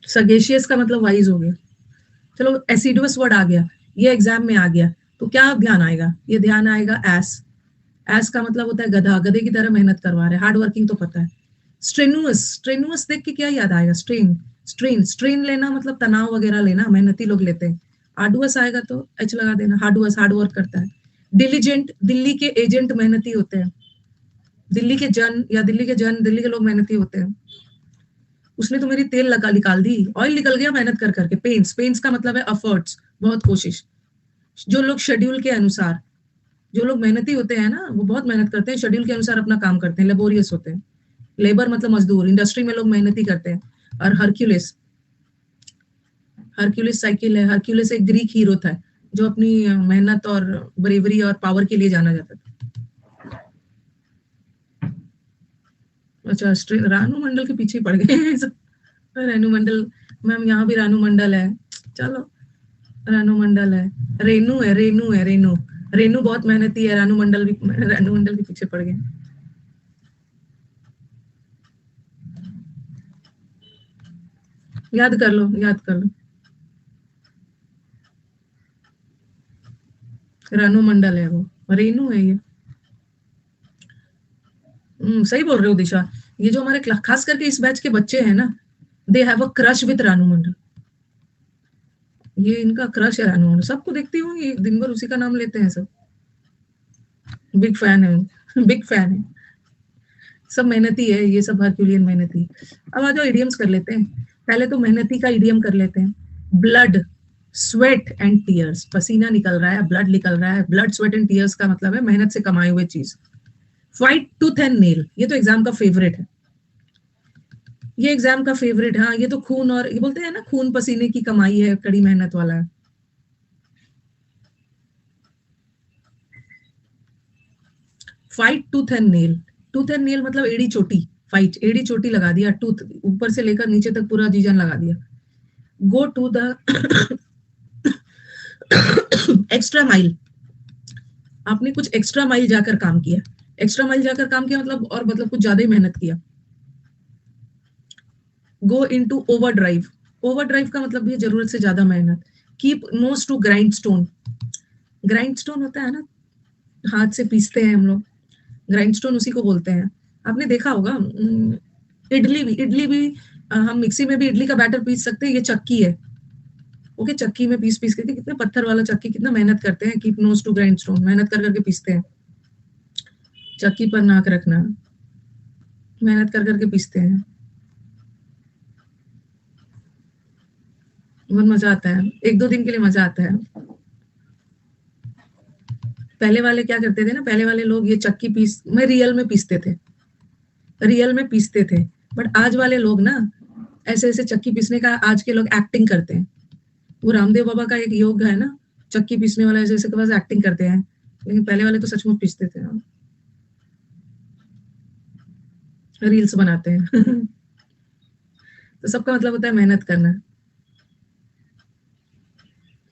सगेशियस का मतलब वाइज हो गया। चलो, एसिडुअस वर्ड आ गया, ये एग्जाम में आ गया, तो क्या ध्यान आएगा? ये ध्यान आएगा एस। एस का मतलब होता है गधा, गधे की तरह मेहनत करवा रहे, हार्ड वर्किंग तो पता है। स्ट्रेनुअस, स्ट्रेनुअस देख के क्या याद आएगा? स्ट्रेन, स्ट्रेन, स्ट्रेन लेना मतलब तनाव वगैरह लेना, मेहनती लोग लेते हैं। आर्डुअस आएगा तो एच लगा देना, हार्डुअस, हार्ड वर्क करता है। डिलीजेंट, दिल्ली के एजेंट मेहनती होते हैं। दिल्ली के जन या दिल्ली के जन, दिल्ली के लोग मेहनती होते हैं। उसने तो मेरी तेल लगा निकाल दी, ऑयल निकल गया मेहनत कर करके। पेन्स, पेन्स का मतलब है एफर्ट्स, बहुत कोशिश। जो लोग शेड्यूल के अनुसार, जो लोग मेहनती होते हैं ना, वो बहुत मेहनत करते हैं, शेड्यूल के अनुसार अपना काम करते हैं, लेबोरियस होते हैं। लेबर मतलब मजदूर, इंडस्ट्री में लोग मेहनती करते हैं। और हरक्यूलिस, हरक्यूलिस साइकिल है। हरक्यूलिस एक ग्रीक हीरो था, जो अपनी मेहनत और ब्रेवरी और पावर के लिए जाना जाता था। अच्छा, रानू मंडल के पीछे पड़ गए हैं सब। रानू मंडल, मैम यहाँ भी रानू मंडल है। चलो, रानू मंडल है। रेनू है, रेनू है, रेनू। रेनू बहुत मेहनती है, रानू मंडल भी, रानू मंडल के पीछे पड़ गए। याद कर लो, याद कर लो। रानू मंडल है वो, रेनू है ये। सही बोल रहे हो दिशा। ये जो हमारे खास करके इस बैच के बच्चे हैं ना, they have a crush with Ranu Mandal. ये इनका क्रश है रानू मंडल, सबको देखती हूँ, ये दिन भर उसी का नाम लेते हैं सब। बिग फैन है, बिग फैन है। सब मेहनती है, ये सब हरक्यूलियन मेहनती। अब आ जाओ इडियम्स कर लेते हैं। पहले तो मेहनती का इडियम कर लेते हैं। ब्लड, स्वेट एंड टीयर्स, पसीना निकल रहा है, ब्लड निकल रहा है। ब्लड, स्वेट एंड टीयर्स का मतलब है मेहनत से कमाए हुए चीज। फाइट टूथ एंड नेल, ये तो एग्जाम का फेवरेट है। ये एग्जाम का फेवरेट, हाँ, ये तो खून, और ये बोलते हैं ना, खून पसीने की कमाई है, कड़ी मेहनत वाला है। Fight tooth and nail, tooth and nail मतलब एड़ी चोटी। फाइट, एड़ी चोटी लगा दिया, टूथ ऊपर से लेकर नीचे तक पूरा जीजन लगा दिया। Go to the extra mile, आपने कुछ एक्स्ट्रा माइल जाकर काम किया। एक्स्ट्रा माइल जाकर काम किया मतलब, और मतलब कुछ ज्यादा ही मेहनत किया। Go into overdrive, overdrive का मतलब भी जरूरत से ज्यादा मेहनत। Keep nose to grindstone, grindstone होता है ना, हाथ से पीसते हैं हम लोग, ग्राइंड स्टोन उसी को बोलते हैं। आपने देखा होगा, इडली भी, इडली भी हम मिक्सी में भी इडली का बैटर पीस सकते हैं, ये चक्की है। ओके, चक्की में पीस पीस करके, कितने पत्थर वाला चक्की, कितना मेहनत करते हैं। Keep nose to grindstone, मेहनत कर करके पीसते हैं। चक्की पर नाक रखना, मेहनत कर करके पीसते हैं। बहुत मजा आता है, एक दो दिन के लिए मजा आता है। पहले वाले क्या करते थे ना, पहले वाले लोग ये चक्की पीस में रियल में पीसते थे, रियल में पीसते थे। बट आज वाले लोग ना, ऐसे ऐसे चक्की पीसने का आज के लोग एक्टिंग करते हैं। वो रामदेव बाबा का एक योग है ना, चक्की पीसने वाला, ऐसे ऐसे के पास एक्टिंग करते हैं। लेकिन पहले वाले तो सचमुच पीसते थे, रील्स बनाते हैं। तो सबका मतलब होता है मेहनत करना।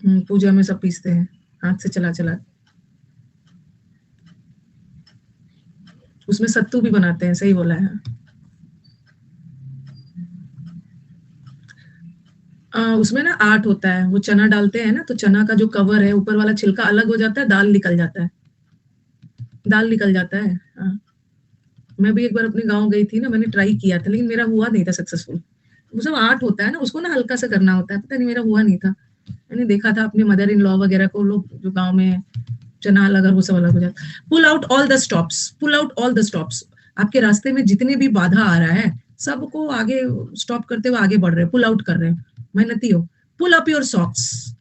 पूजा में सब पीसते हैं हाथ से चला चला। उसमें सत्तू भी बनाते हैं, सही बोला है। उसमें ना आर्ट होता है, वो चना डालते हैं ना, तो चना का जो कवर है ऊपर वाला छिलका अलग हो जाता है, दाल निकल जाता है, दाल निकल जाता है। हाँ, मैं भी एक बार अपने गाँव गई थी ना, मैंने ट्राई किया था, लेकिन मेरा हुआ नहीं था सक्सेसफुल। वो सब आर्ट होता है ना, उसको ना हल्का सा करना होता है, पता नहीं मेरा हुआ नहीं था। मैंने देखा था अपने मदर इन लॉ वगैरह को, लोग जो गाँव में चना अलग और वो सब अलग हो जाता है। Pull out all the stops, pull out all the stops. आपके रास्ते में जितने भी बाधा आ रहा है, सबको आगे स्टॉप करते हुए आगे बढ़ रहे हैं, पुल आउट कर रहे हैं, मेहनती हो। Pull up your socks,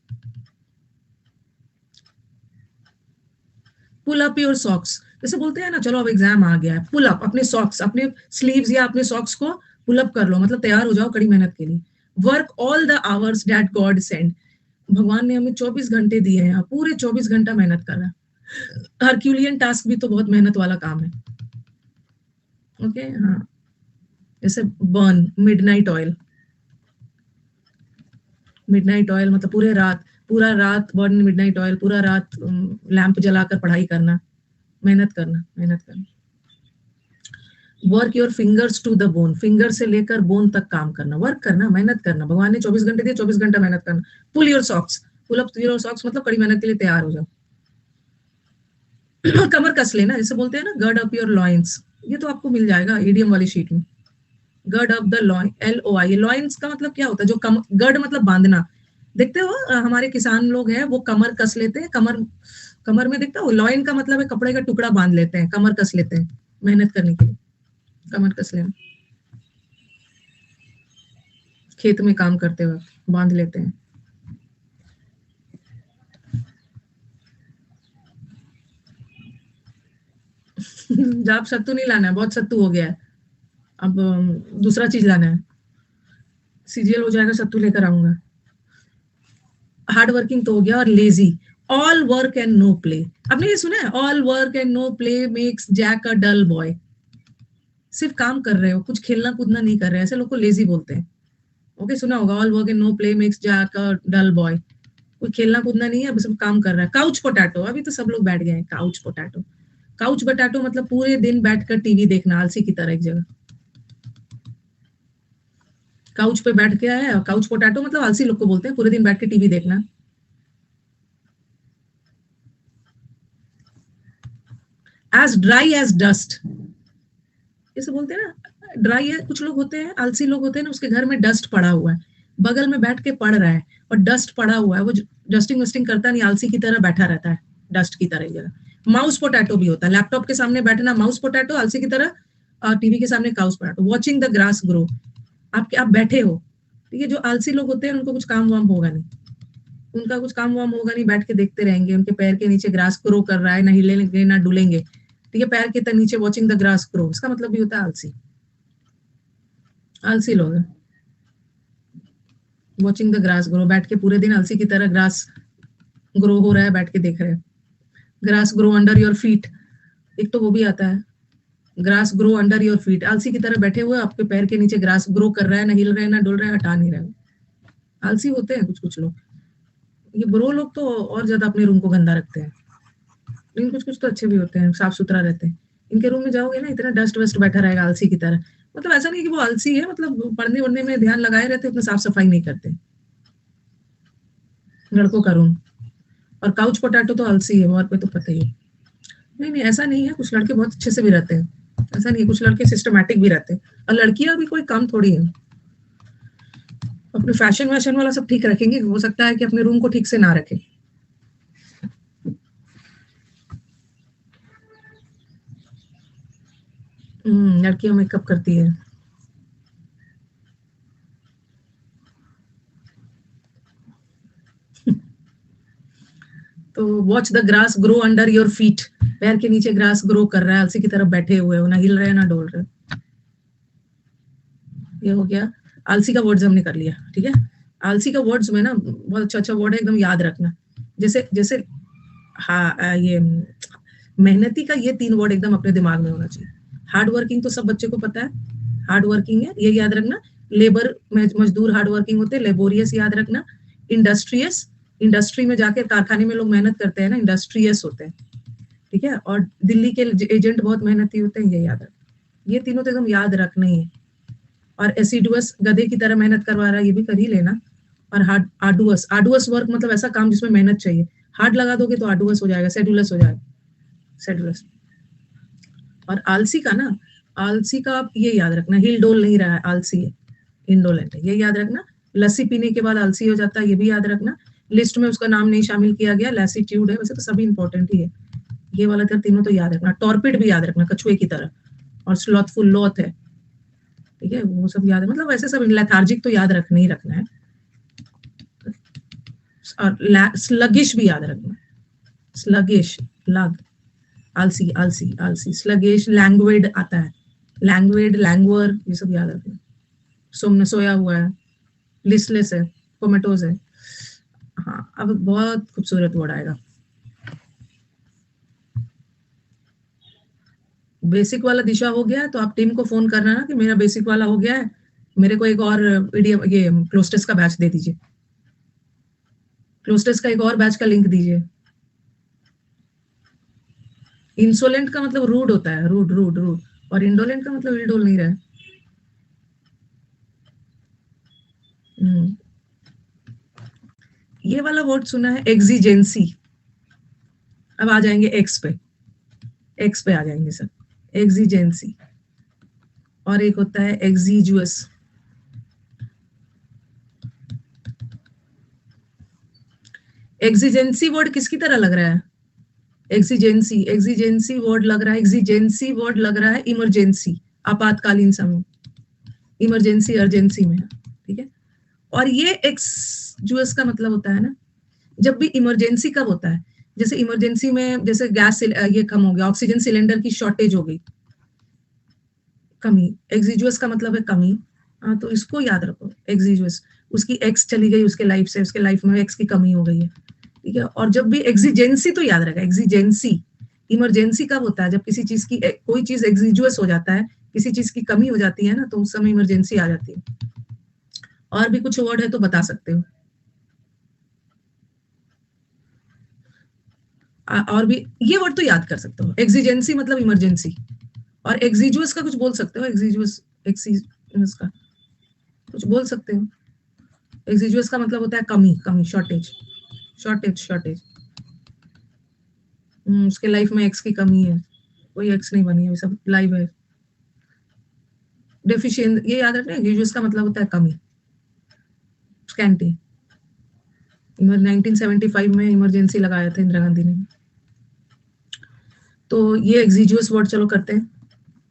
pull up your socks. जैसे बोलते हैं ना, चलो अब एग्जाम आ गया है, पुल अप अपने सॉक्स, अपने स्लीव्स या अपने सॉक्स को पुल अप कर लो, मतलब तैयार हो जाओ कड़ी मेहनत के लिए। Work all the hours that God send. भगवान ने हमें 24 घंटे दिए हैं, पूरे 24 घंटा मेहनत कर रहा है। हरक्यूलियन टास्क भी तो बहुत मेहनत वाला काम है। ओके, हाँ, जैसे burn midnight oil, midnight oil मतलब पूरा रात बर्न मिडनाइट ऑयल, पूरा रात लैंप जलाकर पढ़ाई करना, मेहनत करना, मेहनत करना। Work your fingers to the bone, finger से लेकर बोन तक काम करना, वर्क करना, मेहनत करना। भगवान ने 24 घंटे दिए, 24 घंटा मेहनत करना। Pull your socks, pull up your socks मतलब कड़ी मेहनत के लिए तैयार हो जाओ। कमर कस लेना, जैसे बोलते हैं ना, गर्ड अप योर लॉइंस, ये तो आपको मिल जाएगा ईडीएम वाली शीट में। Gird up the loin, LOI, loins का मतलब क्या होता है, जो गर्ड मतलब बांधना। देखते हो हमारे किसान लोग हैं, वो कमर कस लेते हैं, कमर कमर में देखते हो, लॉइन का मतलब है कपड़े का टुकड़ा बांध लेते हैं, कमर कस लेते हैं मेहनत करने के लिए, कमर कस लेना। खेत में काम करते हुए बांध लेते हैं। जाप सत्तू नहीं लाना है, बहुत सत्तू हो गया है, अब दूसरा चीज लाना है। सीरियल हो जाएगा, सत्तू लेकर आऊंगा। हार्ड वर्किंग तो हो गया, और lazy. All work and no play, आपने ये सुना है, all work and no play makes Jack a dull boy. सिर्फ काम कर रहे हो, कुछ खेलना कूदना नहीं कर रहे, ऐसे लोग को लेजी बोलते हैं। ओके, सुना होगा, all work and no play makes Jack a dull boy. कोई खेलना कूदना नहीं है, बस काम कर रहा है। काउच पोटैटो, अभी तो सब लोग बैठ गए हैं, काउच पोटैटो। काउच पोटैटो मतलब पूरे दिन बैठकर टीवी देखना, आलसी की तरह एक जगह। काउच पे बैठ के आया, काउच पोटैटो मतलब आलसी लोग को बोलते हैं, पूरे दिन बैठ के टीवी देखना। एज ड्राई एज डस्ट, जैसे बोलते हैं ना, ड्राई है, कुछ लोग होते हैं आलसी लोग होते हैं ना, उसके घर में डस्ट पड़ा हुआ है, बगल में बैठ के पढ़ रहा है और डस्ट पड़ा हुआ है, वो डस्टिंग वस्टिंग करता नहीं, आलसी की तरह बैठा रहता है, डस्ट की तरह जगह। माउस पोटैटो भी होता है, लैपटॉप के सामने बैठना माउस पोटैटो, आलसी की तरह, और टीवी के सामने cows potato. Watching the grass grow, आप बैठे हो, ठीक है। जो आलसी लोग होते हैं उनको कुछ काम वाम होगा नहीं, उनका कुछ काम वाम होगा नहीं, बैठ के देखते रहेंगे, उनके पैर के नीचे ग्रास ग्रो कर रहा है, ना हिलेंगे ना डुलेंगे, ठीक है, पैर के नीचे वॉचिंग द ग्रास ग्रो, इसका मतलब भी होता है आलसी, आलसी लोग हैं। वॉचिंग द ग्रास ग्रो, बैठ के पूरे दिन आलसी की तरह ग्रास ग्रो हो रहा है, बैठ के देख रहे हैं। Grass grow under your feet, एक तो वो भी आता है, grass grow under your feet, आलसी की तरह बैठे हुए आपके पैर के नीचे ग्रास ग्रो कर रहा है, ना हिल रहा है ना डुल रहा है, हटा नहीं रहा है। आलसी होते हैं कुछ कुछ लोग, ये ब्रो लोग तो और ज्यादा अपने रूम को गंदा रखते हैं, लेकिन कुछ कुछ तो अच्छे भी होते हैं, साफ सुथरा रहते हैं। इनके रूम में जाओगे ना, इतना डस्ट वस्ट बैठा रहेगा आलसी की तरह, मतलब ऐसा नहीं कि वो आलसी है, मतलब पढ़ने वढ़ने में ध्यान लगाए रहते, उतना साफ सफाई नहीं करते। लड़कों का रूम, और काउच पोटैटो तो आलसी है, और कोई तो पता ही है। नहीं नहीं, ऐसा नहीं है, कुछ लड़के बहुत अच्छे से भी रहते हैं, ऐसा नहीं है, कुछ लड़के सिस्टमैटिक भी रहते हैं, और लड़कियां भी कोई कम थोड़ी है। अपने फैशन वैशन वाला सब ठीक रखेंगे, हो सकता है कि अपने रूम को ठीक से ना रखें। लड़कियां मेकअप करती है। तो watch the grass grow under your feet, पैर के नीचे ग्रास ग्रो कर रहा है, आलसी की तरफ बैठे हुए हो, ना हिल रहे ना डोल रहे। ये हो गया, आलसी का वर्ड्स हमने कर लिया, ठीक है। आलसी का वर्ड्स में ना बहुत अच्छा अच्छा वर्ड है, एकदम याद रखना। जैसे जैसे हाँ, ये मेहनती का ये 3 वर्ड एकदम अपने दिमाग में होना चाहिए। हार्ड वर्किंग तो सब बच्चे को पता है, हार्ड वर्किंग है, ये याद रखना। लेबर, मजदूर हार्ड वर्किंग होते हैं, लेबोरियस याद रखना। इंडस्ट्रियस, इंडस्ट्री में जाके कारखाने में लोग मेहनत करते हैं ना, इंडस्ट्रियस होते हैं, ठीक है, और दिल्ली के एजेंट बहुत मेहनती होते हैं, ये याद रख। ये तीनों तो एकदम याद रखना ही है। और एसिडुअस गधे की तरह मेहनत करवा रहा है, ये भी कर ही लेना। और हार्ड आर्डुअस, आर्डुअस वर्क मतलब ऐसा काम जिसमें मेहनत चाहिए, हार्ड लगा दोगे तो आर्डुअस हो जाएगा, सेडुलस हो जाएगा, सेडुलस। और आलसी का ना, आलसी का आप ये याद रखना, हिल डोल नहीं रहा है, आलसी है, इंडोलेंट है, ये याद रखना। लस्सी पीने के बाद आलसी हो जाता है, ये भी याद रखना। लिस्ट में उसका नाम नहीं शामिल किया गया, लैसीट्यूड है, वैसे तो सभी इंपॉर्टेंट ही है, ये वाला तीनों तो याद रखना। टॉर्पिड भी याद रखना, कछुए की तरह। और स्लॉथफुल लॉथ है, ठीक है, वो सब याद है, मतलब वैसे सब। लेथार्जिक तो याद रखना ही रखना है। और स्लगिश भी याद रखना, स्लगिश, लग, आलसी आलसी आलसी, स्लगिश। लैंग्वेड आता है, लैंग्वेड, लैंग्वर, ये सब याद रखना। सोमने सोया हुआ है, लिस्टलेस है, कोमेटोज है। हाँ, अब बहुत खूबसूरत वर्ड आएगा। बेसिक वाला दिशा हो गया, तो आप टीम को फोन करना ना कि मेरा बेसिक वाला हो गया है, मेरे को एक और पीडीएफ, ये क्लोस्टेस का बैच दे दीजिए, क्लोस्टेस का एक और बैच का लिंक दीजिए। इंसोलेंट का मतलब रूड होता है, रूड रूड रूड, और इंडोलेंट का मतलब इल्डोल नहीं रहा है। ये वाला वर्ड सुना है, एक्सिजेंसी। अब आ जाएंगे एक्स पे, एक्स पे आ जाएंगे सर, एक्सिजेंसी। और एक होता है एक्सिजुअस। एक्सिजेंसी वर्ड किसकी तरह लग रहा है? एक्सिजेंसी, एक्सिजेंसी वर्ड लग रहा है, एक्सिजेंसी वर्ड लग रहा है इमरजेंसी, आपातकालीन समय, इमरजेंसी अर्जेंसी में, ठीक है। और ये एक्सजुअस का मतलब होता है ना, जब भी इमरजेंसी कब होता है, जैसे इमरजेंसी में, जैसे गैस ये कम हो गया, ऑक्सीजन सिलेंडर की शॉर्टेज हो गई, कमी। एक्सिजुअस का मतलब है कमी। हाँ, तो इसको याद रखो, एक्सिजुअस। उसकी एक्स चली गई उसके लाइफ से, उसके लाइफ में एक्स की कमी हो गई है, ठीक है। और जब भी एक्सिजेंसी, तो याद रखा, एक्सिजेंसी। इमरजेंसी कब होता है? जब किसी चीज की, कोई चीज एक्सिजुअस हो जाता है, किसी चीज की कमी हो जाती है ना, तो उस समय इमरजेंसी आ जाती है। और भी कुछ वर्ड है तो बता सकते हो। और भी ये वर्ड तो याद कर सकते हो, एक्सिजेंसी मतलब इमरजेंसी। और एक्सिजुअस का कुछ बोल सकते हो, एक्सिजुअस, एक्सिजुअस का कुछ बोल सकते हो। एक्सिजुअस का मतलब होता है कमी, कमी, शॉर्टेज, शॉर्टेज, शॉर्टेज। उसके लाइफ में एक्स की कमी है, कोई एक्स नहीं बनी है, सब लाइव है। डेफिशिएंट, ये याद रखना, एक्सिजुअस का मतलब होता है कमी, स्कैंटी। 1975 में इमरजेंसी लगाया था इंदिरा गांधी ने। तो ये एक्सिजुअस वर्ड चलो करते हैं।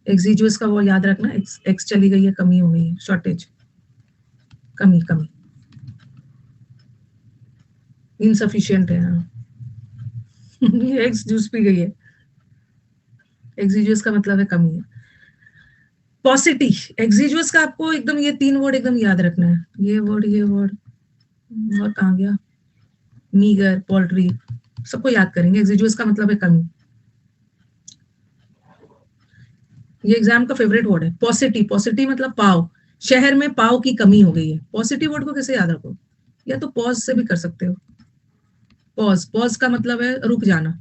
एक्सिजुअस का वो याद रखना, एक्स चली गई है, कमी हो गई है, शॉर्टेज, कमी, कमी। इनसफिशिएंट है, हाँ। ये एक्स जूस पी गई है, एक्सिजुअस का मतलब है कमी है। पॉसिटी, एक्सिजुअस का आपको एकदम ये तीन वर्ड एकदम याद रखना है, ये वर्ड, ये वर्ड। और कहाँ गया? मीगर, पोल्ट्री, सबको याद करेंगे। एक्सिजुअस का मतलब है कमी। ये एग्जाम का फेवरेट वर्ड है, पॉसिटी। पॉसिटी मतलब पाव, शहर में पाव की कमी हो गई है। पॉसिटिव वर्ड को कैसे याद रखो? या तो पॉज से भी कर सकते हो। पॉज, पॉज का मतलब है रुक जाना।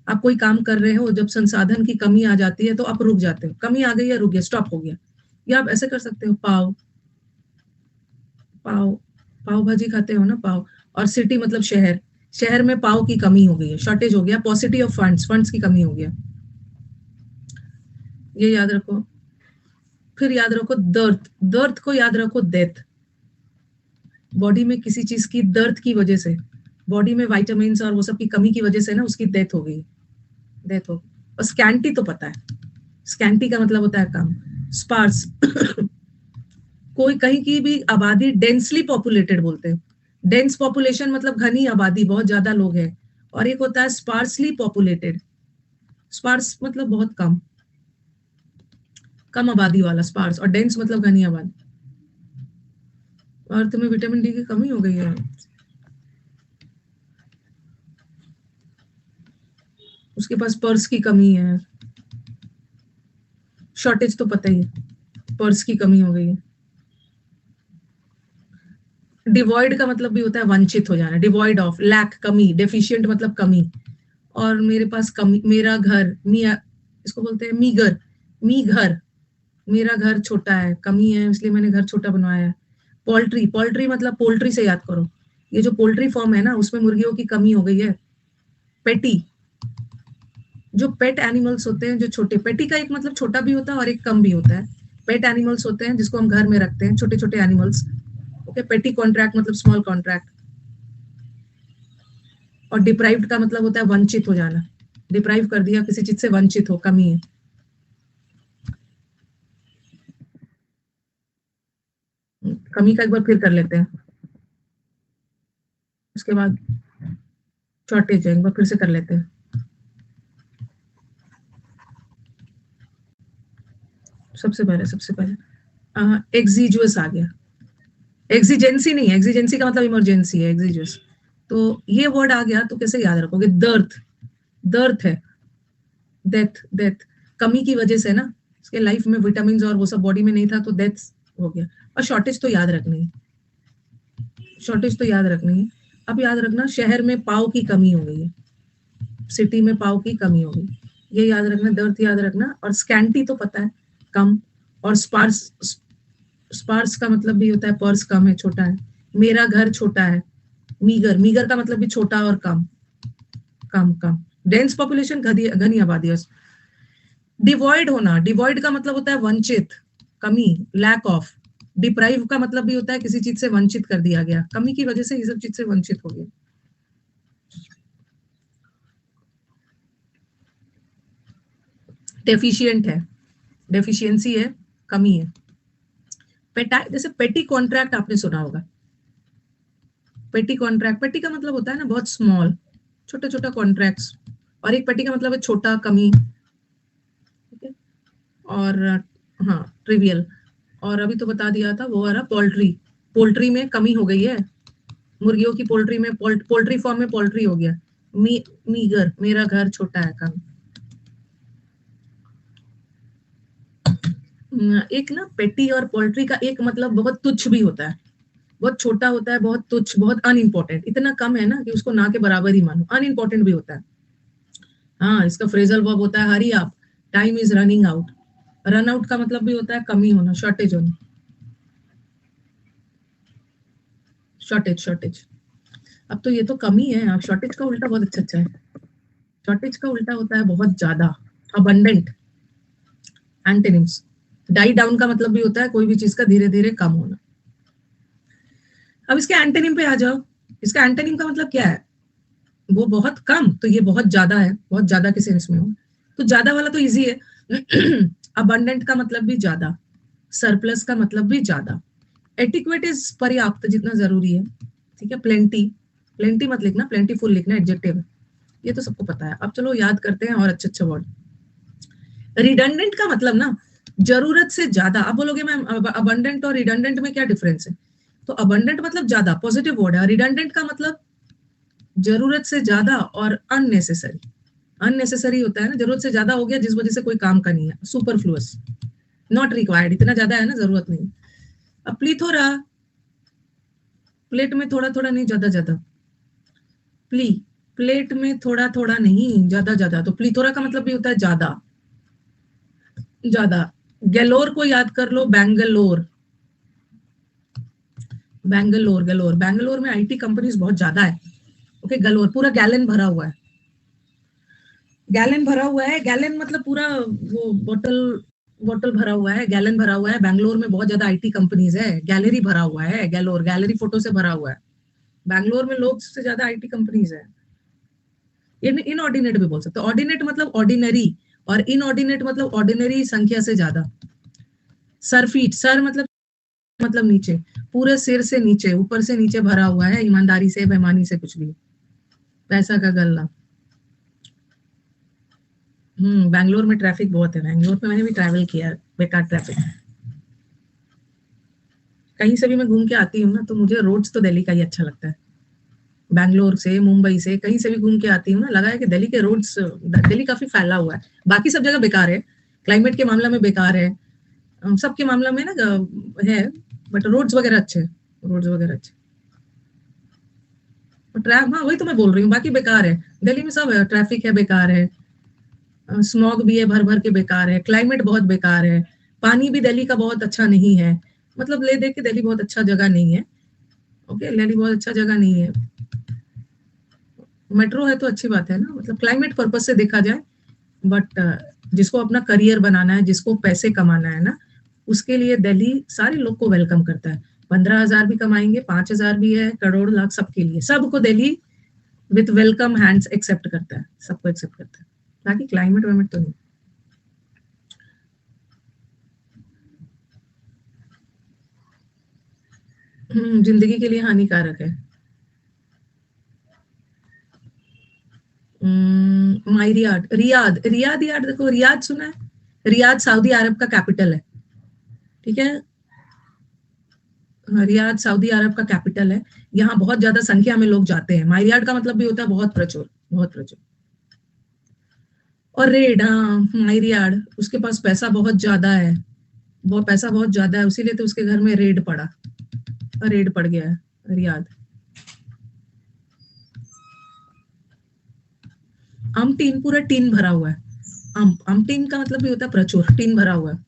आप कोई काम कर रहे हो, जब संसाधन की कमी आ जाती है तो आप रुक जाते हो, कमी आ गई है, रुक गया, स्टॉप हो गया। या आप ऐसे कर सकते हो, पाव, पाव, पाव भाजी खाते हो ना, पाव। और सिटी मतलब शहर, शहर में पाव की कमी हो गई है, शॉर्टेज हो गया। पॉसिटी ऑफ फंड्स, फंड्स की कमी हो गया, ये याद रखो। फिर याद रखो दर्द, दर्द को याद रखो डेथ। बॉडी में किसी चीज की दर्द की वजह से, बॉडी में वाइटामिन और वो सब की कमी की वजह से ना उसकी डेथ हो गई, डेथ हो। और स्कैंटी तो पता है, स्कैंटी का मतलब होता है कम। स्पार्स, कोई कहीं की भी आबादी डेंसली पॉपुलेटेड बोलते हैं। डेंस पॉपुलेशन मतलब घनी आबादी, बहुत ज्यादा लोग हैं। और एक होता है स्पार्सली पॉपुलेटेड, स्पार्स मतलब बहुत कम, कम आबादी वाला स्पार्स, और डेंस मतलब घनी आबादी। और तुम्हें विटामिन डी की कमी हो गई है, उसके पास पर्स की कमी है, शॉर्टेज तो पता ही है, पर्स की कमी हो गई है। डिवॉइड का मतलब भी होता है वंचित हो जाना, डिवॉइड ऑफ, लैक कमी, डेफिशिएंट मतलब कमी। और मेरे पास कमी, मेरा घर, मिया, इसको बोलते हैं मीगर, मी घर, मेरा घर छोटा है, कमी है इसलिए मैंने घर छोटा बनवाया है। पोल्ट्री, पोल्ट्री मतलब पोल्ट्री से याद करो, ये जो पोल्ट्री फॉर्म है ना उसमें मुर्गियों की कमी हो गई है। पेटी, जो पेट एनिमल्स होते हैं जो छोटे, पेटी का एक मतलब छोटा भी होता है और एक कम भी होता है। पेट एनिमल्स होते हैं जिसको हम घर में रखते हैं, छोटे छोटे एनिमल्स। ओके, पेटी कॉन्ट्रैक्ट मतलब स्मॉल कॉन्ट्रैक्ट। और डिप्राइव्ड का मतलब होता है वंचित हो जाना, डिप्राइव कर दिया किसी चीज से, वंचित हो, कमी है। कमी का एक बार फिर कर लेते हैं, उसके बाद शॉर्टेज है, एक बार फिर से कर लेते हैं। सबसे पहले एग्जीजुअस आ गया, एक्सीजेंसी नहीं है, एक्सीजेंसी का मतलब इमरजेंसी है, एक्सीजुअस। तो ये वर्ड आ गया तो कैसे याद रखोगे? दर्द, दर्द है, डेथ, डेथ कमी की वजह से ना, उसके लाइफ में विटामिन और वो सब बॉडी में नहीं था तो डेथ हो गया। और शॉर्टेज तो याद रखनी है, शॉर्टेज तो याद रखनी है। अब याद रखना, शहर में पाव की कमी हो गई है, सिटी में पाव की कमी हो गई, ये याद रखना, दर्द याद रखना। और स्कैंटी तो पता है, कम। और स्पार्स, स्पार्स का मतलब भी होता है पर्स, कम है, छोटा है। मेरा घर छोटा है, मीगर, मीगर का मतलब भी छोटा और कम, कम कम। डेंस पॉपुलेशन, घनी आबादी। डिवॉइड होना, डिवॉइड का मतलब होता है वंचित, कमी, लैक ऑफ। डिप्राइव का मतलब भी होता है किसी चीज से वंचित कर दिया गया, कमी की वजह से ये सब चीज से वंचित हो गया। डेफिशिएंट है, डेफिशिएंसी है, कमी है। पेटा, जैसे पेटी कॉन्ट्रैक्ट आपने सुना होगा, पेटी कॉन्ट्रैक्ट, पेटी का मतलब होता है ना बहुत स्मॉल, छोटा छोटा कॉन्ट्रैक्ट्स। और एक पेटी का मतलब है छोटा, कमी, ठीक है। और हाँ, ट्रिवियल। और अभी तो बता दिया था वो वाला पोल्ट्री, पोल्ट्री में कमी हो गई है, मुर्गियों की पोल्ट्री में, पोल्ट्री फॉर्म में पोल्ट्री हो गया। मीगर, मेरा घर छोटा है, कम। एक ना पेटी और पोल्ट्री का एक मतलब बहुत तुच्छ भी होता है, बहुत छोटा होता है, बहुत तुच्छ, बहुत अनइम्पोर्टेंट, इतना कम है ना कि उसको ना के बराबर ही मानो, अनइम्पोर्टेंट भी होता है। हाँ, इसका फ्रेजल वर्ब होता है हरी आप, time is running out. Run out का मतलब भी होता है कमी होना, शॉर्टेज होना, शॉर्टेज, शॉर्टेज। अब तो ये तो कमी है, अब शॉर्टेज का उल्टा बहुत अच्छा अच्छा है, शॉर्टेज का उल्टा होता है बहुत ज्यादा, अबंडेंट। एंटोनिम्स, डाई डाउन का मतलब भी होता है कोई भी चीज का धीरे धीरे कम होना। अब इसके एंटोनिम पे आ जाओ, इसका एंटोनिम का मतलब क्या है? वो बहुत कम, तो ये बहुत ज्यादा है, बहुत ज्यादा के सेंस में हो, तो ज्यादा वाला तो इजी है। अबंडेंट का मतलब भी ज्यादा, सरप्लस का मतलब भी ज्यादा। एटिक्वेट इज पर्याप्त, जितना जरूरी है, ठीक है। प्लेंटी, प्लेंटी मत लिखना, प्लेंटीफुल लिखना, एडजेक्टिव है, ये तो सबको पता है। अब चलो याद करते हैं और अच्छे अच्छे वर्ड। रिडंडेंट का मतलब ना जरूरत से ज्यादा। अब बोलोगे मैम अबंडेंट और रिडंडेंट में क्या डिफरेंस है? तो अबंडेंट मतलब ज्यादा, पॉजिटिव वर्ड है। रिडंडेंट का मतलब जरूरत से ज्यादा और अननेसेसरी, अननेसेसरी होता है ना, जरूरत से ज्यादा हो गया जिस वजह से कोई काम का नहीं है, सुपरफ्लुअस, नॉट रिक्वायर्ड, इतना ज्यादा है ना, जरूरत नहीं। अब प्लीथोरा, प्लेट में थोड़ा थोड़ा नहीं, ज्यादा ज्यादा। प्ली, प्लेट में थोड़ा थोड़ा नहीं, ज्यादा ज्यादा। तो प्लीथोरा का मतलब भी होता है ज्यादा, ज्यादा। गैलोर को याद कर लो, बैंगलोर, बैंगलोर, गलोर, बैंगलोर में आईटी कंपनीज बहुत ज्यादा है। ओके, गलोर पूरा गैलन भरा हुआ है, गैलन भरा हुआ है, गैलन मतलब पूरा वो बोतल, बोतल भरा हुआ है, गैलन भरा हुआ है। बैंगलोर में बहुत ज्यादा आईटी कंपनीज है, गैलरी भरा हुआ है, गैलोर, गैलरी फोटो से भरा हुआ है। बैंगलोर में लोग से ज्यादा आईटी कंपनीज है। इनऑर्डिनेट भी बोल सकते हो, ऑर्डिनेट मतलब ऑर्डिनरी, और इनऑर्डिनेट मतलब ऑर्डिनरी संख्या से ज्यादा। सर फीट, सर मतलब नीचे, पूरे सिर से नीचे, ऊपर से नीचे भरा हुआ है, ईमानदारी से, बेईमानी से, कुछ भी, पैसा का गल्ला। बैंगलोर में ट्रैफिक बहुत है, बैंगलोर में मैंने भी ट्रैवल किया, बेकार ट्रैफिक। कहीं से भी मैं घूम के आती हूँ ना तो मुझे रोड्स तो दिल्ली का ही अच्छा लगता है, बैंगलोर से, मुंबई से, कहीं से भी घूम के आती हूँ ना, लगा है कि दिल्ली के रोड्स, दिल्ली काफी फैला हुआ है। बाकी सब जगह बेकार है, क्लाइमेट के मामला में बेकार है, सबके मामला में ना है, बट रोड्स वगैरह अच्छे, रोड्स वगैरह अच्छे। हाँ वही तो मैं बोल रही हूँ, बाकी बेकार है दिल्ली में, सब है, ट्रैफिक है, बेकार है, स्मॉग भी है, भर भर के बेकार है, क्लाइमेट बहुत बेकार है, पानी भी दिल्ली का बहुत अच्छा नहीं है, मतलब ले देख के दिल्ली बहुत अच्छा जगह नहीं है। ओके, दिल्ली बहुत अच्छा जगह नहीं है, मेट्रो है तो अच्छी बात है ना, मतलब क्लाइमेट पर्पज से देखा जाए, बट जिसको अपना करियर बनाना है, जिसको पैसे कमाना है ना, उसके लिए दिल्ली सारे लोग को वेलकम करता है। 15,000 भी कमाएंगे, 5,000 भी है, करोड़ लाख, सबके लिए, सबको Delhi with welcome hands accept करता है, सबको एक्सेप्ट करता है, बाकी क्लाइमेट वाइमेट तो नहीं। जिंदगी के लिए हानिकारक है। मायरियाड, रियाद, रियाद याद देखो, रियाद सुना है, रियाद सऊदी अरब का कैपिटल है, ठीक है, रियाद सऊदी अरब का कैपिटल है, यहाँ बहुत ज्यादा संख्या में लोग जाते हैं, मायरियाड का मतलब भी होता है बहुत प्रचुर, बहुत प्रचुर। और रेड, हाँ मायरियाड, उसके पास पैसा बहुत ज्यादा है, वो पैसा बहुत ज्यादा है, उसीलिए तो उसके घर में रेड पड़ा, रेड पड़ गया है रियाद। आम टीन, पूरा टीन भरा हुआ है, आम टीन का मतलब भी होता है प्रचुर, टीन भरा हुआ है।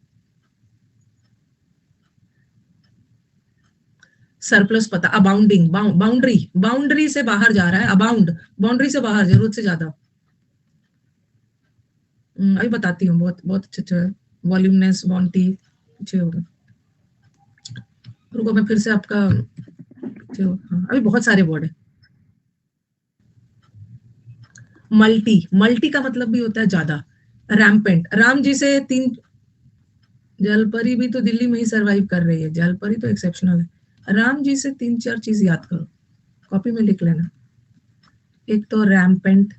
सरप्लस पता, अबाउंडिंग, बाउंड्री, बाउंड्री से बाहर जा रहा है, अबाउंड, बाउंड्री से बाहर, जरूरत से ज्यादा। अभी बताती हूँ, बहुत बहुत अच्छा अच्छा है, वॉल्यूमनेस, बॉन्टी, पीछे होगा, रुको मैं फिर से आपका, हाँ अभी बहुत सारे वर्ड है। मल्टी, मल्टी का मतलब भी होता है ज्यादा, रैम्पेंट, राम जी से तीन, जलपरी भी तो दिल्ली में ही सरवाइव कर रही है, जलपरी तो एक्सेप्शनल है, राम जी से 3-4 चीज याद करो, कॉपी में लिख लेना। एक तो रैम्पेंट,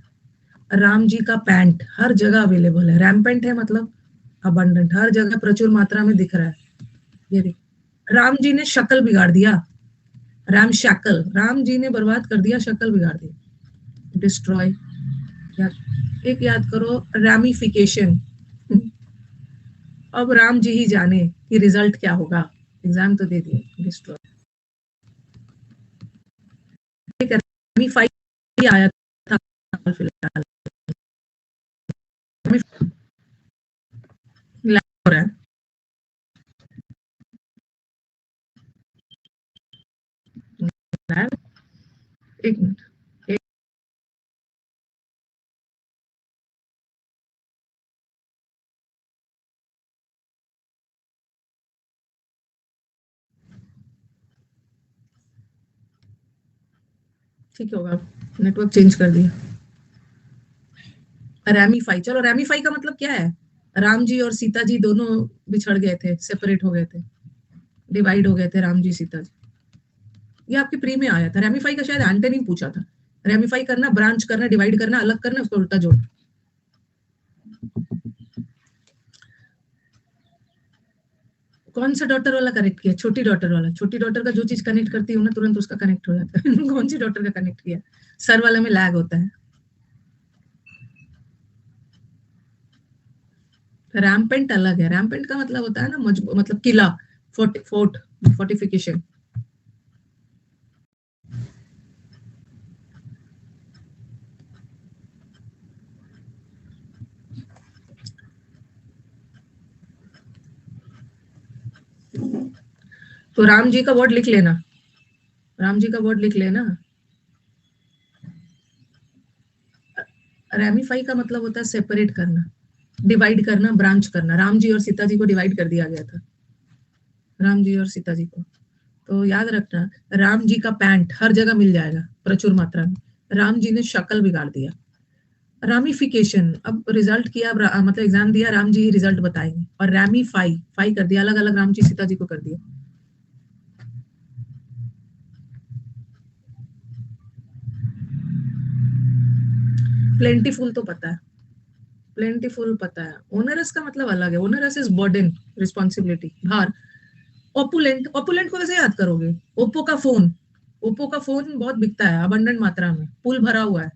राम जी का पैंट हर जगह अवेलेबल है, रैम्पेंट है मतलब अबंडेंट, हर जगह प्रचुर मात्रा में दिख रहा है, ये देख, राम जी ने शक्ल बिगाड़ दिया, राम शक्ल, राम जी ने बर्बाद कर दिया, शक्ल बिगाड़ दी, डिस्ट्रॉय। एक याद करो, रैमिफिकेशन, अब राम जी ही जाने कि रिजल्ट क्या होगा, एग्जाम तो दे दिए, डिस्ट्रॉय। रैमिफाई आया था फिलहाल, हो रहा है, एक मिनट, ठीक होगा, नेटवर्क चेंज कर दिया। रैमिफाई, चलो रैमिफाई का मतलब क्या है, राम जी और सीता जी दोनों बिछड़ गए थे, सेपरेट हो गए थे, डिवाइड हो गए थे राम जी सीता जी, ये आपके प्री में आया था, रैमिफाई का शायद एंटनी पूछा था, रैमिफाई करना, ब्रांच करना, डिवाइड करना, अलग करना, उसको उल्टा जोड़। कौन सा डॉटर वाला कनेक्ट किया, छोटी डॉटर वाला, छोटी डॉटर का जो चीज कनेक्ट करती हूँ ना तुरंत उसका कनेक्ट हो जाता है कौन सी डॉटर का कनेक्ट किया, सर वाले में लैग होता है। रैम्पेंट अलग है, रैम्पेंट का मतलब होता है ना मतलब किला, फोर्ट, फोर्ट, फोर्टिफिकेशन। तो राम जी का वर्ड लिख लेना, राम जी का वर्ड लिख लेना, रैमिफाई का मतलब होता है सेपरेट करना, डिवाइड करना, ब्रांच करना, राम जी और सीता जी को डिवाइड कर दिया गया था, राम जी और सीता जी को, तो याद रखना, राम जी का पैंट हर जगह मिल जाएगा प्रचुर मात्रा में, राम जी ने शक्ल बिगाड़ दिया, रामिफिकेशन, अब रिजल्ट किया, मतलब एग्जाम दिया, राम जी ही रिजल्ट बताएंगे, और रैमिफाई, फाई कर दिया, अलग अलग राम जी सीता जी को कर दिया। प्लेंटीफुल तो पता है, प्लेंटीफुल पता है, ओनरस का मतलब अलग है, ओनरस इज बर्डन, रिस्पॉन्सिबिलिटी, भार। ओपुलेंट, ओपुलेंट को कैसे याद करोगे, ओप्पो का फोन, ओप्पो का फोन बहुत बिकता है अबंडेंट मात्रा में, पुल भरा हुआ है,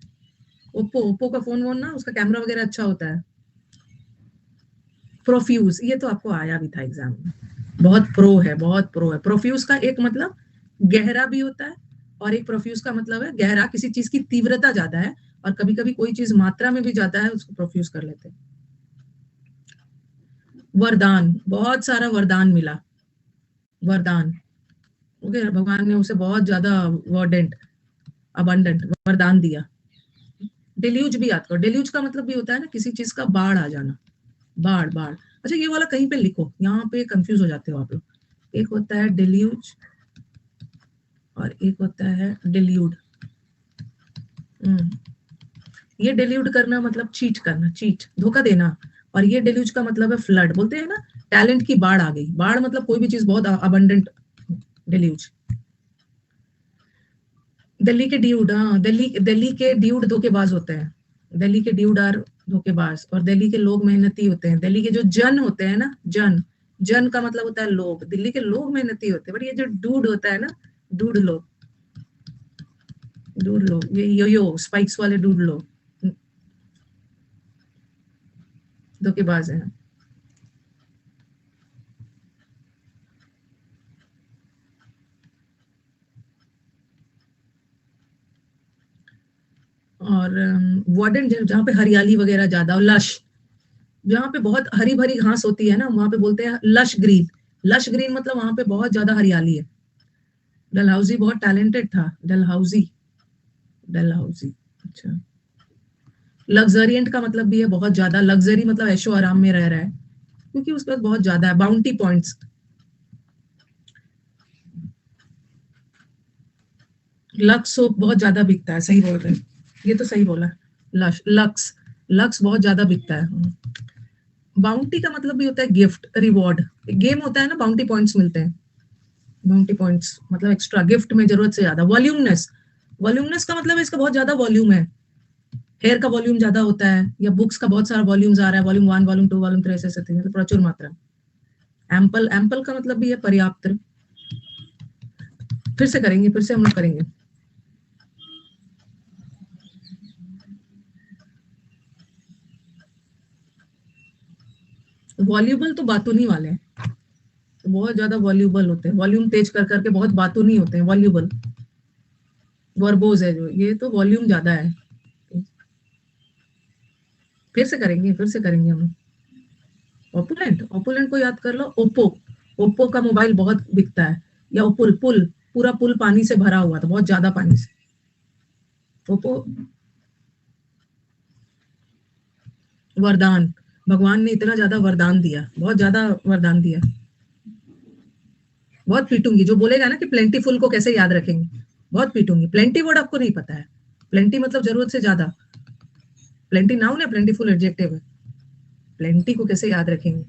ओप्पो, ओप्पो का फोन वोन ना, उसका कैमरा वगैरह अच्छा होता है। प्रोफ्यूज, ये तो आपको आया भी था एग्जाम में, बहुत प्रो है, बहुत प्रो है, प्रोफ्यूज का एक मतलब गहरा भी होता है और एक प्रोफ्यूज का मतलब है गहरा, किसी चीज की तीव्रता ज्यादा है, और कभी कभी कोई चीज मात्रा में भी ज्यादा है, उसको प्रोफ्यूज कर लेते हैं। वरदान, बहुत सारा वरदान मिला, वरदान, ओके, भगवान ने उसे बहुत ज्यादा वर्डेंट, अबंडेंट वरदान दिया। डिल्यूज भी याद करो, डिल्यूज का मतलब भी होता है ना किसी चीज का बाढ़ आ जाना, बाढ़ बाढ़। अच्छा ये वाला कहीं पे लिखो, यहाँ पे कंफ्यूज हो जाते हो आप लोग। एक होता है डिल्यूज और एक होता है डिल्यूड। ये डिल्यूड करना मतलब चीट करना, चीट, धोखा देना। और ये डिल्यूज का मतलब है फ्लड, बोलते हैं ना टैलेंट की बाढ़ आ गई, बाढ़ मतलब कोई भी चीज बहुत अबंडेंट, डिल्यूज। दिल्ली के ड्यूड, हाँ, दिल्ली दिल्ली के ड्यूड धोखेबाज होते हैं, दिल्ली के ड्यूड आर धोखेबाज, और दिल्ली के लोग मेहनती होते हैं। दिल्ली के जो जन होते हैं ना, जन, जन का मतलब होता है लोग, दिल्ली के लोग मेहनती होते हैं, बट ये जो डूड होता है ना, डूड लोग, डूड लोग, ये यो स्पाइक्स वाले डूड लोग धोखेबाज हैं। और वार्डन, जहाँ पे हरियाली वगैरह ज्यादा, और लश, जहाँ पे बहुत हरी भरी घास होती है ना, वहां पे बोलते हैं लश ग्रीन। लश ग्रीन मतलब वहां पे बहुत ज्यादा हरियाली है। डलहौजी बहुत टैलेंटेड था, डलहौजी, डलहौजी। अच्छा, लग्जरियंट का मतलब भी है बहुत ज्यादा, लग्जरी मतलब ऐशो आराम में रह रहा है, क्योंकि उसके पास बहुत ज्यादा है, बाउंटी पॉइंट्स। लक्स सोप बहुत ज्यादा बिकता है, सही बोल रहे हैं, ये तो सही बोला। लश, लक्स, लक्स बहुत ज्यादा बिकता है। बाउंटी का मतलब भी होता है गिफ्ट, रिवॉर्ड। गेम होता है ना, बाउंटी पॉइंट्स मिलते हैं, बाउंटी पॉइंट्स मतलब एक्स्ट्रा गिफ्ट में जरूरत से ज्यादा। वॉल्यूमनेस, वॉल्यूमनेस का मतलब है इसका बहुत ज्यादा वॉल्यूम है, हेयर का वॉल्यूम ज्यादा होता है, या बुक्स का बहुत सारा वॉल्यूम आ रहा है, वॉल्यूम 1, वॉल्यूम 2, वॉल्यूम 3, ऐसे मतलब प्रचुर मात्रा। एम्पल, एम्पल का मतलब भी है पर्याप्त। फिर से करेंगे, फिर से हम लोग करेंगे। वॉल्यूबल तो बातूनी वाले हैं, तो बहुत ज्यादा वॉल्यूबल होते हैं, वॉल्यूम तेज कर करके बहुत बातूनी होते हैं, वॉल्यूबल। वर्बोज है जो, ये तो वॉल्यूम ज्यादा है। फिर से करेंगे, फिर से करेंगे हम। ओपुलेंट, ओपुलेंट को याद कर लो, ओप्पो, ओप्पो का मोबाइल बहुत बिकता है। या पुल, पुल, पूरा पुल पानी से भरा हुआ था, बहुत ज्यादा पानी से, ओप्पो। वरदान, भगवान ने इतना ज्यादा वरदान दिया, बहुत ज्यादा वरदान दिया। बहुत पीटूंगी जो बोलेगा ना कि प्लेंटीफुल को कैसे याद रखेंगे, बहुत पीटूंगी। प्लेंटी वर्ड आपको नहीं पता है, प्लेंटी मतलब जरूरत से ज्यादा, प्लेंटी नाउन है, प्लेंटीफुल एडजेक्टिव है, प्लेंटी को कैसे याद रखेंगे।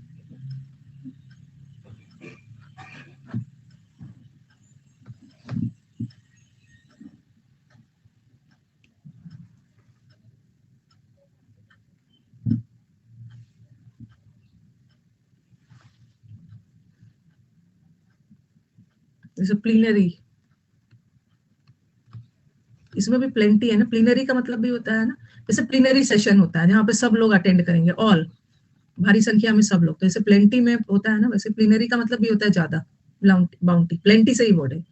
जैसे प्लीनरी, इसमें भी प्लेंटी है ना, प्लीनरी का मतलब भी होता है ना, जैसे प्लीनरी सेशन होता है जहाँ पे सब लोग अटेंड करेंगे, ऑल, भारी संख्या में सब लोग, तो जैसे प्लेंटी में होता है ना, वैसे प्लीनरी का मतलब भी होता है ज्यादा, बाउंटी, प्लेंटी से ही वर्ड है।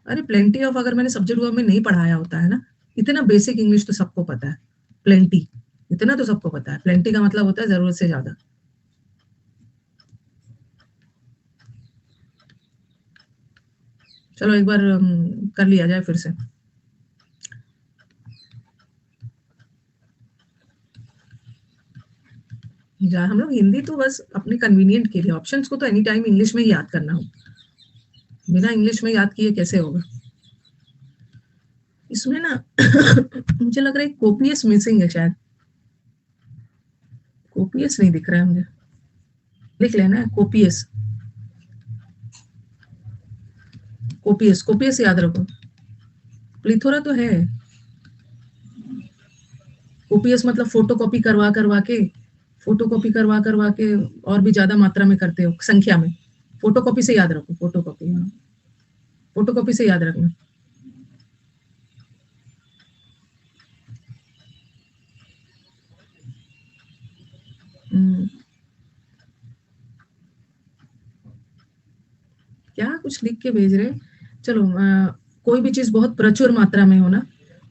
अरे प्लेंटी ऑफ अगर मैंने सब्जेक्ट वर्ब में नहीं पढ़ाया होता है ना, इतना बेसिक इंग्लिश तो सबको पता है, प्लेंटी, इतना तो सबको पता है, प्लेंटी का मतलब होता है जरूरत से ज्यादा। चलो एक बार कर लिया जाए फिर से। हम लोग हिंदी तो बस अपने कन्वीनियंट के लिए, ऑप्शंस को तो एनी टाइम इंग्लिश में ही याद करना हो, बिना इंग्लिश में याद किए कैसे होगा। इसमें ना मुझे लग रहा है कोपियस मिसिंग है शायद, कोपियस नहीं दिख रहा है मुझे, लिख लेना है कोपियस, कोपियस, कोपियस याद रखो। प्लिथोरा तो है, कोपियस मतलब फोटो कॉपी करवा करवा के, फोटो कॉपी करवा करवा के और भी ज्यादा मात्रा में करते हो, संख्या में। फोटो कॉपी से याद रखो, फोटो कॉपी, हाँ, फोटो कॉपी से याद रखना। हम्म, क्या कुछ लिख के भेज रहे। चलो कोई भी चीज बहुत प्रचुर मात्रा में हो ना,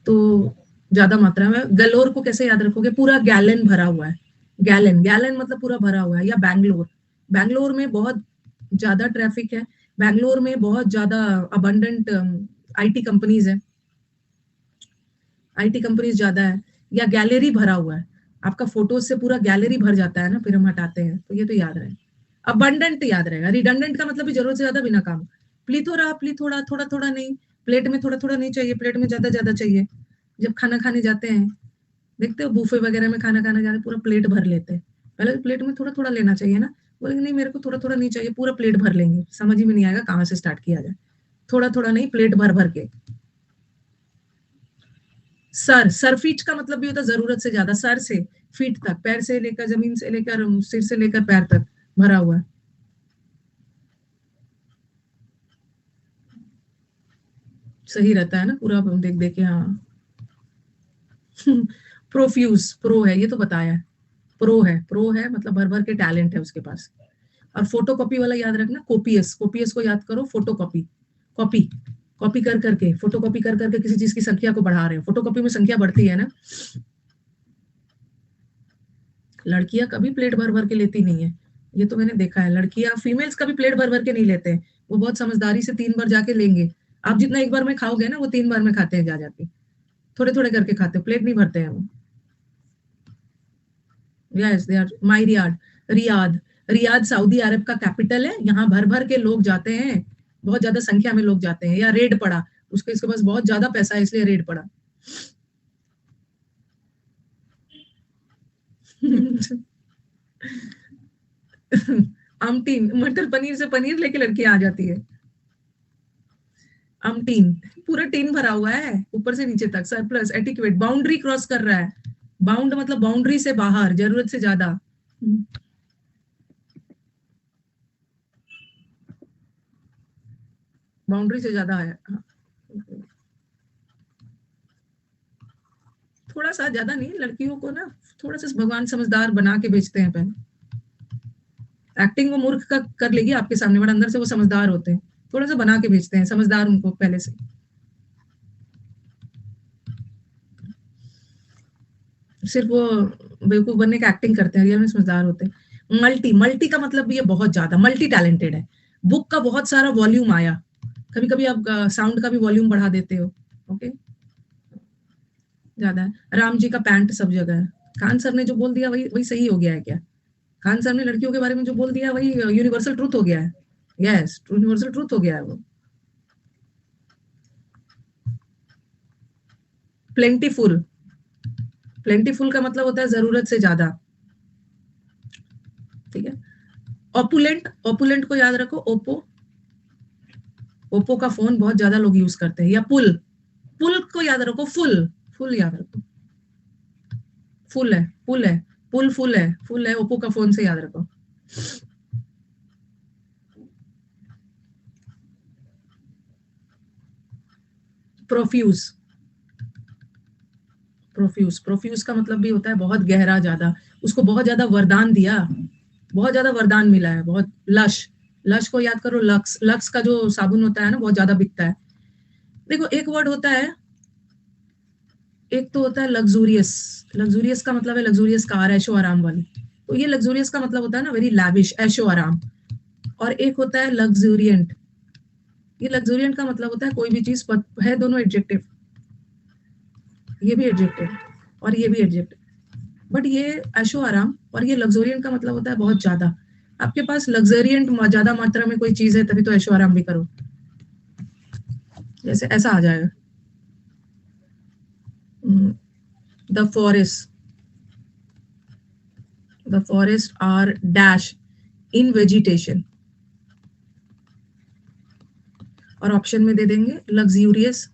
तो ज्यादा मात्रा में। गलोर को कैसे याद रखोगे? पूरा गैलन भरा हुआ है। गैलन, गैलन मतलब पूरा भरा हुआ है। या बैंगलोर, बैंगलोर में बहुत ज्यादा ट्रैफिक है, बैंगलोर में बहुत ज्यादा अबंडेंट आईटी कंपनीज है, आईटी कंपनीज ज्यादा है। या गैलरी भरा हुआ है, आपका फोटोज से पूरा गैलरी भर जाता है ना, फिर हम हटाते हैं, तो ये तो याद रहे। अबंडेंट याद रहेगा। रिडंडेंट का मतलब भी जरूरत से ज्यादा बिना काम। प्लीथोरा, प्लीथोड़ा, थोड़ा थोड़ा नहीं। प्लेट में थोड़ा थोड़ा नहीं चाहिए, प्लेट में ज्यादा ज्यादा चाहिए। जब खाना खाने जाते हैं, देखते हो बूफे वगैरह में खाना खाने जाते पूरा प्लेट भर लेते हैं। पहले प्लेट में थोड़ा थोड़ा लेना चाहिए ना, बोलेंगे नहीं मेरे को थोड़ा थोड़ा नहीं चाहिए, पूरा प्लेट भर लेंगे। समझ ही में नहीं आएगा कहाँ से स्टार्ट किया जाए। थोड़ा थोड़ा नहीं, प्लेट भर भर के। सर, सर फीट का मतलब भी होता है जरूरत से ज्यादा। सर से फीट तक, पैर से लेकर जमीन से लेकर सिर से लेकर पैर तक भरा हुआ है। सही रहता है ना पूरा देख देख के। हाँ प्रोफ्यूज, प्रो है, ये तो बताया है। प्रो है, प्रो है मतलब भर भर के टैलेंट है उसके पास। और फोटो कॉपी वाला याद रखना, कोपीएस, कोपीएस को याद करो। फोटो कॉपी, कॉपी, कॉपी कर करके, फोटो कॉपी कर करके किसी चीज की संख्या को बढ़ा रहे हो। फोटो कॉपी में संख्या बढ़ती है ना। लड़कियां कभी प्लेट भर भर के लेती नहीं है, ये तो मैंने देखा है। लड़कियां, फीमेल्स कभी प्लेट भर भर के नहीं लेते हैं। वो बहुत समझदारी से 3 बार जाके लेंगे। आप जितना एक बार में खाओगे ना, वो 3 बार में खाते हैं जा जाके। थोड़े थोड़े करके खाते हैं, प्लेट नहीं भरते हैं वो। Yes they are my Riyadh. Riyadh, Riyadh Saudi Arabia का कैपिटल है। यहाँ भर भर के लोग जाते हैं, बहुत ज्यादा संख्या में लोग जाते हैं। या रेड पड़ा, उसके इसके पास बहुत ज्यादा पैसा है इसलिए रेड पड़ा। आमटीन, मटर पनीर से पनीर लेके लड़की आ जाती है। आमटीन, पूरा टीन भरा हुआ है ऊपर से नीचे तक। सरप्लस, एटिक्वेट, बाउंड्री क्रॉस कर रहा है। बाउंड मतलब बाउंड्री से बाहर, जरूरत से ज्यादा। बाउंड्री से ज्यादा है। थोड़ा सा, ज्यादा नहीं। लड़कियों को ना थोड़ा सा भगवान समझदार बना के भेजते हैं पहले। एक्टिंग वो मूर्ख का कर लेगी आपके सामने, बट अंदर से वो समझदार होते हैं। थोड़ा सा बना के भेजते हैं समझदार उनको पहले से। सिर्फ वो बेवकूफ बनने का एक्टिंग करते हैं, रियल में समझदार होते हैं। मल्टी, मल्टी का मतलब भी ये बहुत ज्यादा मल्टी टैलेंटेड है। बुक का बहुत सारा वॉल्यूम आया। कभी कभी आप साउंड का भी वॉल्यूम बढ़ा देते हो। ओके, ज्यादा है। राम जी का पैंट सब जगह है। खान सर ने जो बोल दिया वही वही सही हो गया है क्या? खान सर ने लड़कियों के बारे में जो बोल दिया वही यूनिवर्सल ट्रूथ हो गया है। यस, यूनिवर्सल ट्रूथ हो गया है वो। प्लेंटीफुल, प्लेंटीफुल का मतलब होता है जरूरत से ज्यादा। ठीक है। ओपुलेंट, ओपुलेंट को याद रखो। ओप्पो, ओप्पो का फोन बहुत ज्यादा लोग यूज करते हैं। या पुल, पुल को याद रखो। फुल, फुल याद रखो। फुल है, पुल है, पुल फुल है, फुल है। ओप्पो का फोन से याद रखो। प्रोफ्यूज, प्रोफ्यूज, प्रोफ्यूज का मतलब भी होता है बहुत गहरा, ज्यादा। उसको बहुत ज्यादा वरदान दिया, बहुत ज्यादा वरदान मिला है, बहुत। लश, लश को याद करो। लक्स, लक्स का जो साबुन होता है ना, बहुत ज्यादा बिकता है। देखो एक वर्ड होता है, एक तो होता है लग्जूरियस। लग्जूरियस का मतलब है लग्जूरियस कार, ऐशो आराम वाली। तो ये लग्जूरियस का मतलब होता है ना वेरी लैविश, ऐशो आराम। और एक होता है लग्जूरियंट। ये लग्जूरियंट का मतलब होता है कोई भी चीज है, दोनों एडजेक्टिव। ये भी एडजेक्टिव और ये भी एडजेक्टिव। बट ये ऐशो आराम और ये लग्जूरियंट का मतलब होता है बहुत ज्यादा। आपके पास लग्जरियंट ज्यादा मात्रा में कोई चीज है तभी तो ऐशो आराम भी करो। जैसे ऐसा आ जाएगा, the forest, the forest are dash in vegetation. और ऑप्शन में दे देंगे लग्जूरियस,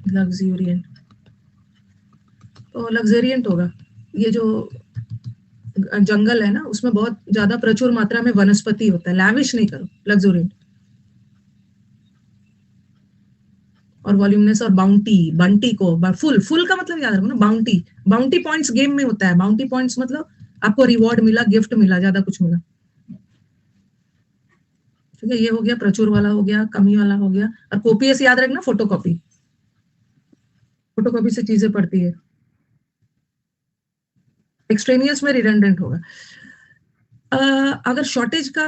लग्जूरियंट। तो लग्जरियंट होगा। ये जो जंगल है ना, उसमें बहुत ज्यादा प्रचुर मात्रा में वनस्पति होता है। लैविश नहीं करो, लग्जूरियंट। और वॉल्यूमनेस और बाउंटी, बंटी को फुल, फुल का मतलब याद रखो ना। बाउंटी, बाउंटी पॉइंट्स गेम में होता है। बाउंटी पॉइंट्स मतलब आपको रिवॉर्ड मिला, गिफ्ट मिला, ज्यादा कुछ मिला। ठीक है, ये हो गया प्रचुर वाला, हो गया कमी वाला, हो गया। और कॉपीएस याद रखना, फोटोकॉपी, फोटोकॉपी से चीजें पड़ती है। एक्सट्रेनियस में रिडंडेंट होगा। अगर शॉर्टेज का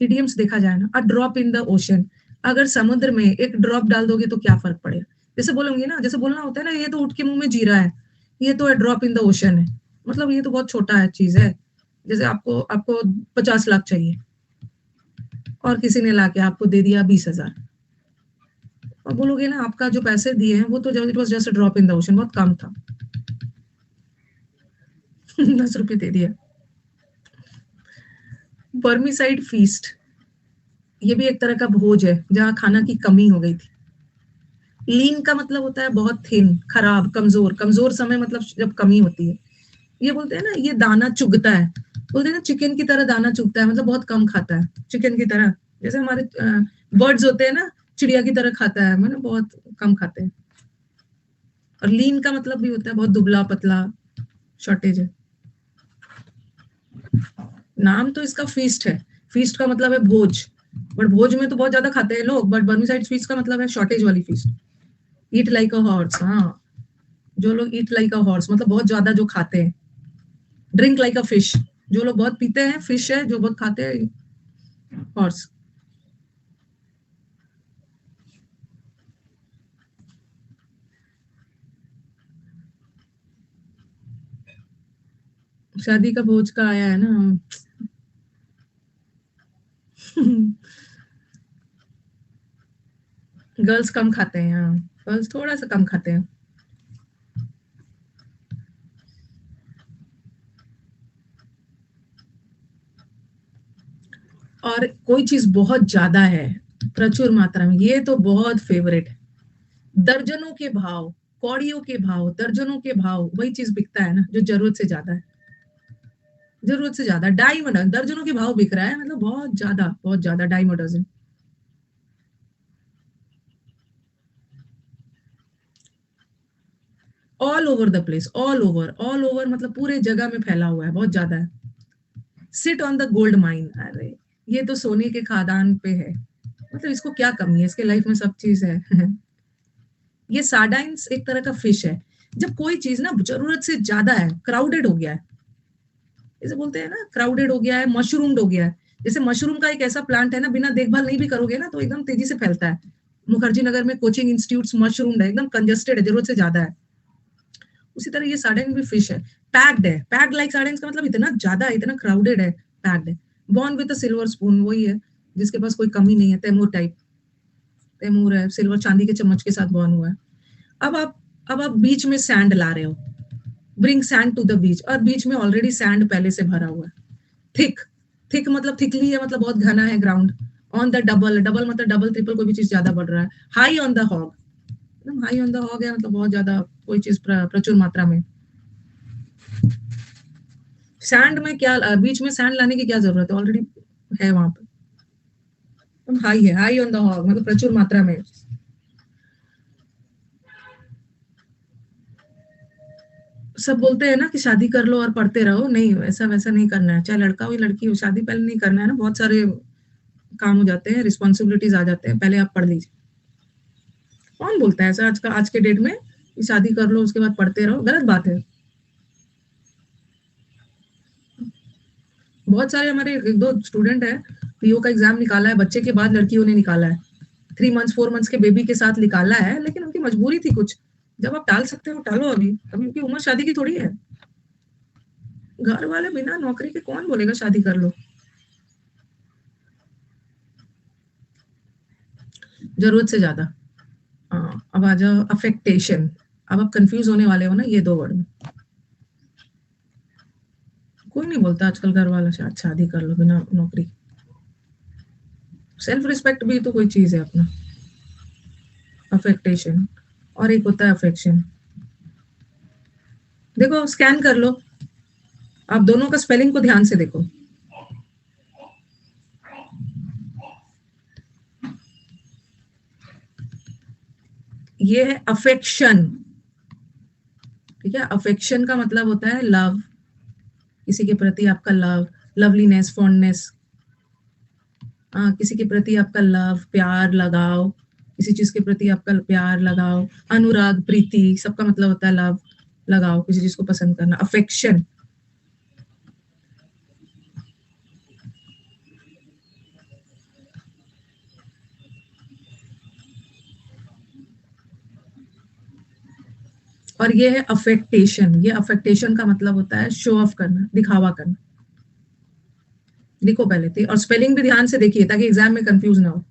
इडियम्स देखा जाए ना, a drop in the ocean, अगर समुद्र में एक ड्रॉप डाल दोगे तो क्या फर्क पड़ेगा। जैसे बोलूंगी ना, जैसे बोलना होता है ना, ये तो उठ के मुंह में जी रहा है, ये तो ड्रॉप इन द ओशन है, मतलब ये तो बहुत छोटा है चीज है। जैसे आपको आपको 50 लाख चाहिए और किसी ने लाके आपको दे दिया 20,000, और बोलोगे ना आपका जो पैसे दिए हैं वो तो it was just drop in the ocean, बहुत कम था। 10 रुपये दे दिया। बर्मीसाइड फीस्ट, ये भी एक तरह का भोज है जहाँ खाना की कमी हो गई थी। लीन का मतलब होता है बहुत थिन, खराब, कमजोर, कमजोर समय मतलब जब कमी होती है। ये बोलते हैं ना, ये दाना चुगता है, बोलते हैं ना चिकन की तरह दाना चुगता है, मतलब बहुत कम खाता है, चिकन की तरह। जैसे हमारे बर्ड्स होते हैं ना, चिड़िया की तरह खाता है, मतलब बहुत कम खाते हैं। और लीन का मतलब भी होता है बहुत दुबला पतला, शॉर्टेज है। नाम तो इसका फीस्ट है, फीस्ट का मतलब है भोज, बट भोज में तो बहुत ज्यादा खाते हैं लोग, बट बर्मीसाइड फीस्ट का मतलब है शॉर्टेज वाली feast. Eat like a horse, हाँ, जो लोग ईट लाइक अ हॉर्स मतलब बहुत ज्यादा जो खाते हैं। ड्रिंक लाइक अ फिश, जो लोग बहुत पीते हैं, फिश है, जो बहुत खाते हैं, हॉर्स। शादी का भोज का आया है ना। गर्ल्स कम खाते हैं, हाँ, गर्ल्स थोड़ा सा कम खाते हैं। और कोई चीज बहुत ज्यादा है, प्रचुर मात्रा में, ये तो बहुत फेवरेट है। दर्जनों के भाव, कौड़ियों के भाव, दर्जनों के भाव, वही चीज बिकता है ना जो जरूरत से ज्यादा है। जरूरत से ज्यादा, डाई दर्जनों के भाव बिक रहा है, मतलब बहुत ज्यादा, die dozen. All over the place, all over, all over मतलब पूरे जगह में फैला हुआ है, बहुत ज्यादा है। Sit on the gold mine, अरे ये तो सोने के खादान पे है, मतलब इसको क्या कमी है, इसके लाइफ में सब चीज है। ये सार्डाइंस एक तरह का फिश है, जब कोई चीज ना जरूरत से ज्यादा है, क्राउडेड हो गया है, जैसे बोलते हैं ना क्राउडेड हो गया है, मशरूम्ड हो गया है। जैसे मशरूम का एक ऐसा प्लांट है ना, बिना देखभाल नहीं भी करोगे ना तो एकदम तेजी से फैलता है। मुखर्जी नगर में कोचिंग इंस्टीट्यूट मशरूम है, एकदम कंजेस्टेड है, जरूरत से ज्यादा है। उसी तरह ये सार्डिन भी फिश है, पैक्ड है, पैक्ड लाइक सार्डिन का मतलब इतना ज्यादा है, इतना क्राउडेड है, पैक्ड है। Born with a silver spoon, वही है जिसके पास कोई कमी नहीं है, तैमूर टाइप, तैमूर है, सिल्वर चांदी के चम्मच के साथ बॉर्न हुआ है। अब आप अब आप बीच में सैंड ला रहे हो, bring sand to the beach, और बीच में ऑलरेडी सैंड पहले से भरा हुआ है। थिक, थिक मतलब थिकली है, मतलब बहुत घना है ground. On the double, double मतलब डबल ट्रिपल, कोई भी चीज ज्यादा बढ़ रहा है। हाई ऑन द हॉग, एकदम हाई ऑन द हॉग है, मतलब बहुत ज्यादा कोई चीज प्रचुर मात्रा में। सैंड में क्या, बीच में सैंड लाने की क्या जरूरत है, ऑलरेडी है वहां पर। एकदम हाई है, हाई ऑन द हॉग मतलब प्रचुर मात्रा में। सब बोलते हैं ना कि शादी कर लो और पढ़ते रहो, नहीं ऐसा वैसा नहीं करना है, चाहे लड़का हो या लड़की हो, शादी पहले नहीं करना है ना, बहुत सारे काम हो जाते हैं, रिस्पॉन्सिबिलिटीज आ जाते हैं, पहले आप पढ़ लीजिए। कौन बोलता है ऐसा आज के डेट में कि शादी कर लो उसके बाद पढ़ते रहो, गलत बात है। बहुत सारे हमारे एक दो स्टूडेंट है, पीओ का एग्जाम निकाला है, बच्चे के बाद लड़कियों ने निकाला है, 3 मंथ्स 4 मंथ्स के बेबी के साथ निकाला है, लेकिन उनकी मजबूरी थी कुछ। जब आप टाल सकते हो टालो, अभी अभी उनकी उम्र शादी की थोड़ी है। घर वाले बिना नौकरी के कौन बोलेगा शादी कर लो। जरूरत से ज्यादा। हाँ, अब आ जाओ अफेक्टेशन। अब आप कंफ्यूज होने वाले हो ना ये दो वर्ड में। कोई नहीं बोलता आजकल घर वाला शादी कर लो बिना नौकरी। सेल्फ रिस्पेक्ट भी तो कोई चीज है अपना। अफेक्टेशन और एक होता है अफेक्शन। देखो स्कैन कर लो, आप दोनों का स्पेलिंग को ध्यान से देखो। ये है अफेक्शन, ठीक है। अफेक्शन का मतलब होता है लव, किसी के प्रति आपका लव, लवलीनेस, फॉन्डनेस। किसी के प्रति आपका लव, प्यार, लगाव, किसी चीज के प्रति आपका प्यार, लगाव, अनुराग, प्रीति, सबका मतलब होता है लव, लगाव, किसी चीज को पसंद करना, अफेक्शन। और ये है अफेक्टेशन। ये अफेक्टेशन का मतलब होता है शो ऑफ करना, दिखावा करना। लिखो पहले थे, और स्पेलिंग भी ध्यान से देखिए ताकि एग्जाम में कंफ्यूज ना हो।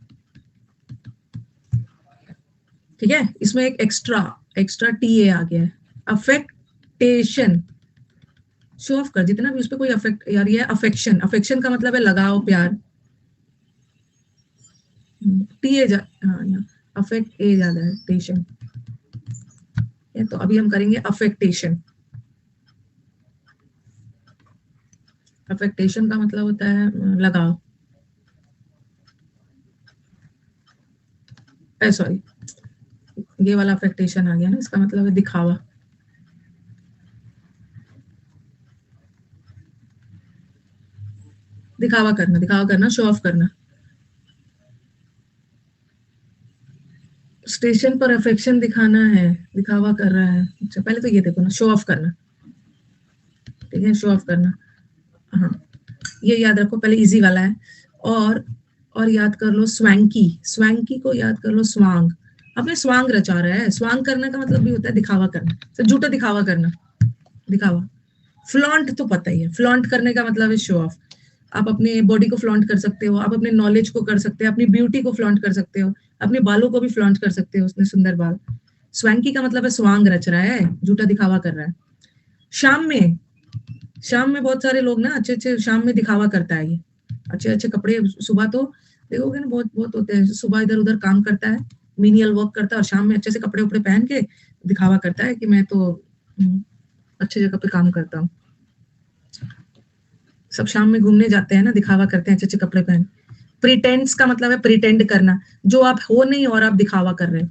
ठीक है, इसमें एक एक्स्ट्रा एक्स्ट्रा टी ए आ गया है, अफेक्टेशन। शो ऑफ कर, जितना भी उस पर कोई अफेक्ट, यार ये अफेक्शन, अफेक्शन का मतलब है लगाव, प्यार। टी ए हाँ, यहाँ अफेक्ट ए ज्यादा है, टेशन। तो अभी हम करेंगे अफेक्टेशन। अफेक्टेशन का मतलब होता है लगाव, सॉरी, ये वाला अफेक्टेशन आ गया ना, इसका मतलब है दिखावा। दिखावा करना, दिखावा करना, शो ऑफ करना। स्टेशन पर अफेक्शन दिखाना है, दिखावा कर रहा है। अच्छा, पहले तो ये देखो ना, शो ऑफ करना। ठीक है, शो ऑफ करना। हाँ, ये याद रखो, पहले इजी वाला है। और याद कर लो स्वैंकी, स्वैंकी को याद कर लो, स्वांग। आपने स्वांग रचा रहा है, स्वांग करने का मतलब भी होता है दिखावा करना, तो झूठा दिखावा करना, दिखावा। फ्लॉन्ट तो पता ही है, फ्लॉन्ट करने का मतलब है शो ऑफ। आप अपने बॉडी को फ्लॉन्ट कर सकते हो, आप अपने नॉलेज को कर सकते हो, अपनी ब्यूटी को फ्लॉन्ट कर सकते हो, अपने बालों को भी फ्लॉन्ट कर सकते हो, उसने सुंदर बाल। स्वैंकी का मतलब है स्वांग रच रहा है, झूठा दिखावा कर रहा है। शाम में, शाम में बहुत सारे लोग ना अच्छे अच्छे शाम में दिखावा करता है, ये अच्छे अच्छे कपड़े। सुबह तो देखोगे ना, बहुत बहुत होते हैं, सुबह इधर उधर काम करता है, मीनियल वर्क करता है, और शाम में अच्छे से कपड़े उपड़े पहन के दिखावा करता है कि मैं तो अच्छे जगह पे काम करता हूँ। सब शाम में घूमने जाते हैं ना, दिखावा करते हैं अच्छे अच्छे कपड़े पहन। प्रिटेंड्स का मतलब है प्रिटेंड करना, जो आप हो नहीं और आप दिखावा कर रहे हो,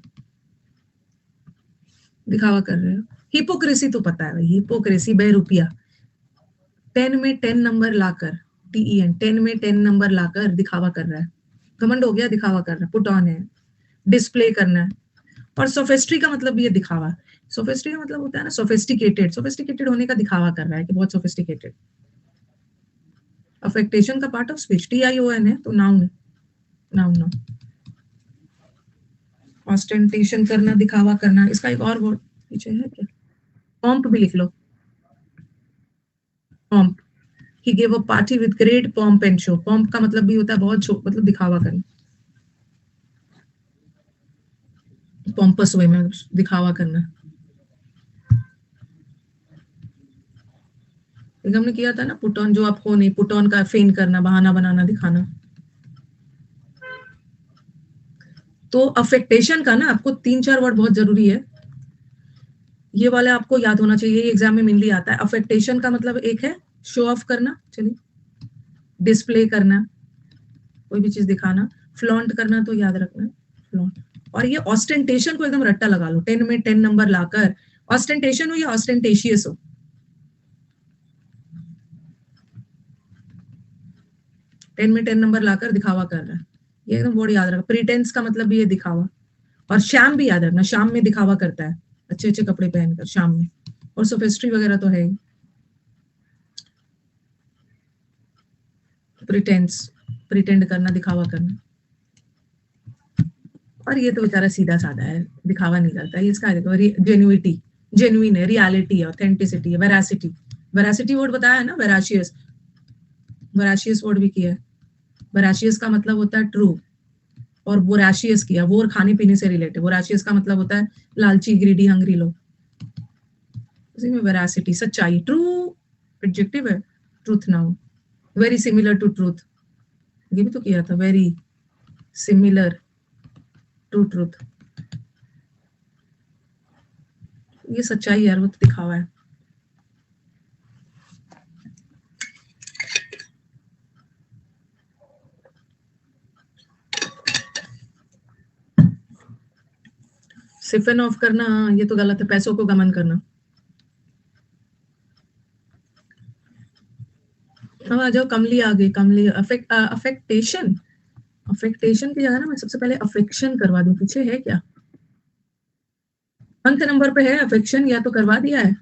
दिखावा कर रहे हो। हिपोक्रेसी तो पता है भाई, हिपोक्रेसी, बेरुपिया। 10 में 10 नंबर लाकर, TEN, 10 में 10 नंबर लाकर दिखावा कर रहा है, घमंड हो गया, दिखावा कर रहा है, पुट ऑन है, डिस्प्ले करना है। और सोफेस्ट्री का मतलब भी है दिखावा। सोफेस्ट्री का मतलब होता है ना सोफिस्टिकेटेड, सोफिस्टिकेटेड होने का दिखावा कर रहा है कि बहुत सोफिस्टिकेटेड। अफेक्टेशन का पार्ट ऑफ स्पीच, TION है तो नाउन है, नाउन नाउन। ऑस्टेंटेशन करना, दिखावा करना, इसका एक और वर्ड पीछे है क्या, पॉम्प भी लिख लो, pomp. He gave a party with great pomp and show. Pomp का मतलब भी होता है बहुत शो, मतलब दिखावा करना, पॉम्पस वे में दिखावा करना। एक हमने किया था ना पुट ऑन, जो आप हो नहीं, पुट ऑन का फेन करना, बहाना बनाना, दिखाना। तो अफेक्टेशन का ना आपको 3-4 वर्ड बहुत जरूरी है, ये वाला आपको याद होना चाहिए, ये एग्जाम में मेनली आता है। अफेक्टेशन का मतलब एक है शो ऑफ करना, चलिए, डिस्प्ले करना, कोई भी चीज दिखाना, फ्लॉन्ट करना तो याद रखना, फ्लॉन्ट। और ये ऑस्टेंटेशन को एकदम रट्टा लगा लो, 10 में 10 नंबर लाकर, ऑस्टेंटेशन हो या ऑस्टेंटेशियस हो, 10 में 10 नंबर लाकर दिखावा कर रहा है, ये एकदम वर्ड याद रखना। प्रीटेंस का मतलब भी ये दिखावा। और शाम भी याद रखना, शाम में दिखावा करता है अच्छे अच्छे कपड़े पहनकर शाम में। और सोफिस्ट्री वगैरह तो है ही। प्रिटेंस, प्रिटेंड करना, दिखावा करना। और ये तो बेचारा सीधा साधा है, दिखावा नहीं करता है, इसका देखो, जेन्युइटी, जेन्युइन है, रियलिटी है, ऑथेंटिसिटी है, वेरासिटी। वेरासिटी वर्ड बताया है ना, वेराशियस, वेराशियस वर्ड भी किया है। वेराशियस का मतलब होता है ट्रू, और वोराशियस किया, वो खाने पीने से रिलेटेड। वोराशियस का मतलब होता है लालची, ग्रीडी, हंग्री लोग। उसी में वेरासिटी, सच्चाई, ट्रू एडजेक्टिव है, truth noun. Very similar to truth, ये भी तो किया था, वेरी सिमिलर टू ट्रूथ, ये सच्चाई यार, वो तो दिखावा है। सिफन ऑफ करना, ये तो गलत है, पैसों को गमन करना। अब आ जाओ, कमली आ गई, कमली, अफेक्टेशन। अफेक्टेशन की जगह ना मैं सबसे पहले अफेक्शन करवा दूं, पीछे है क्या? अंक नंबर पे है अफेक्शन, या तो करवा दिया है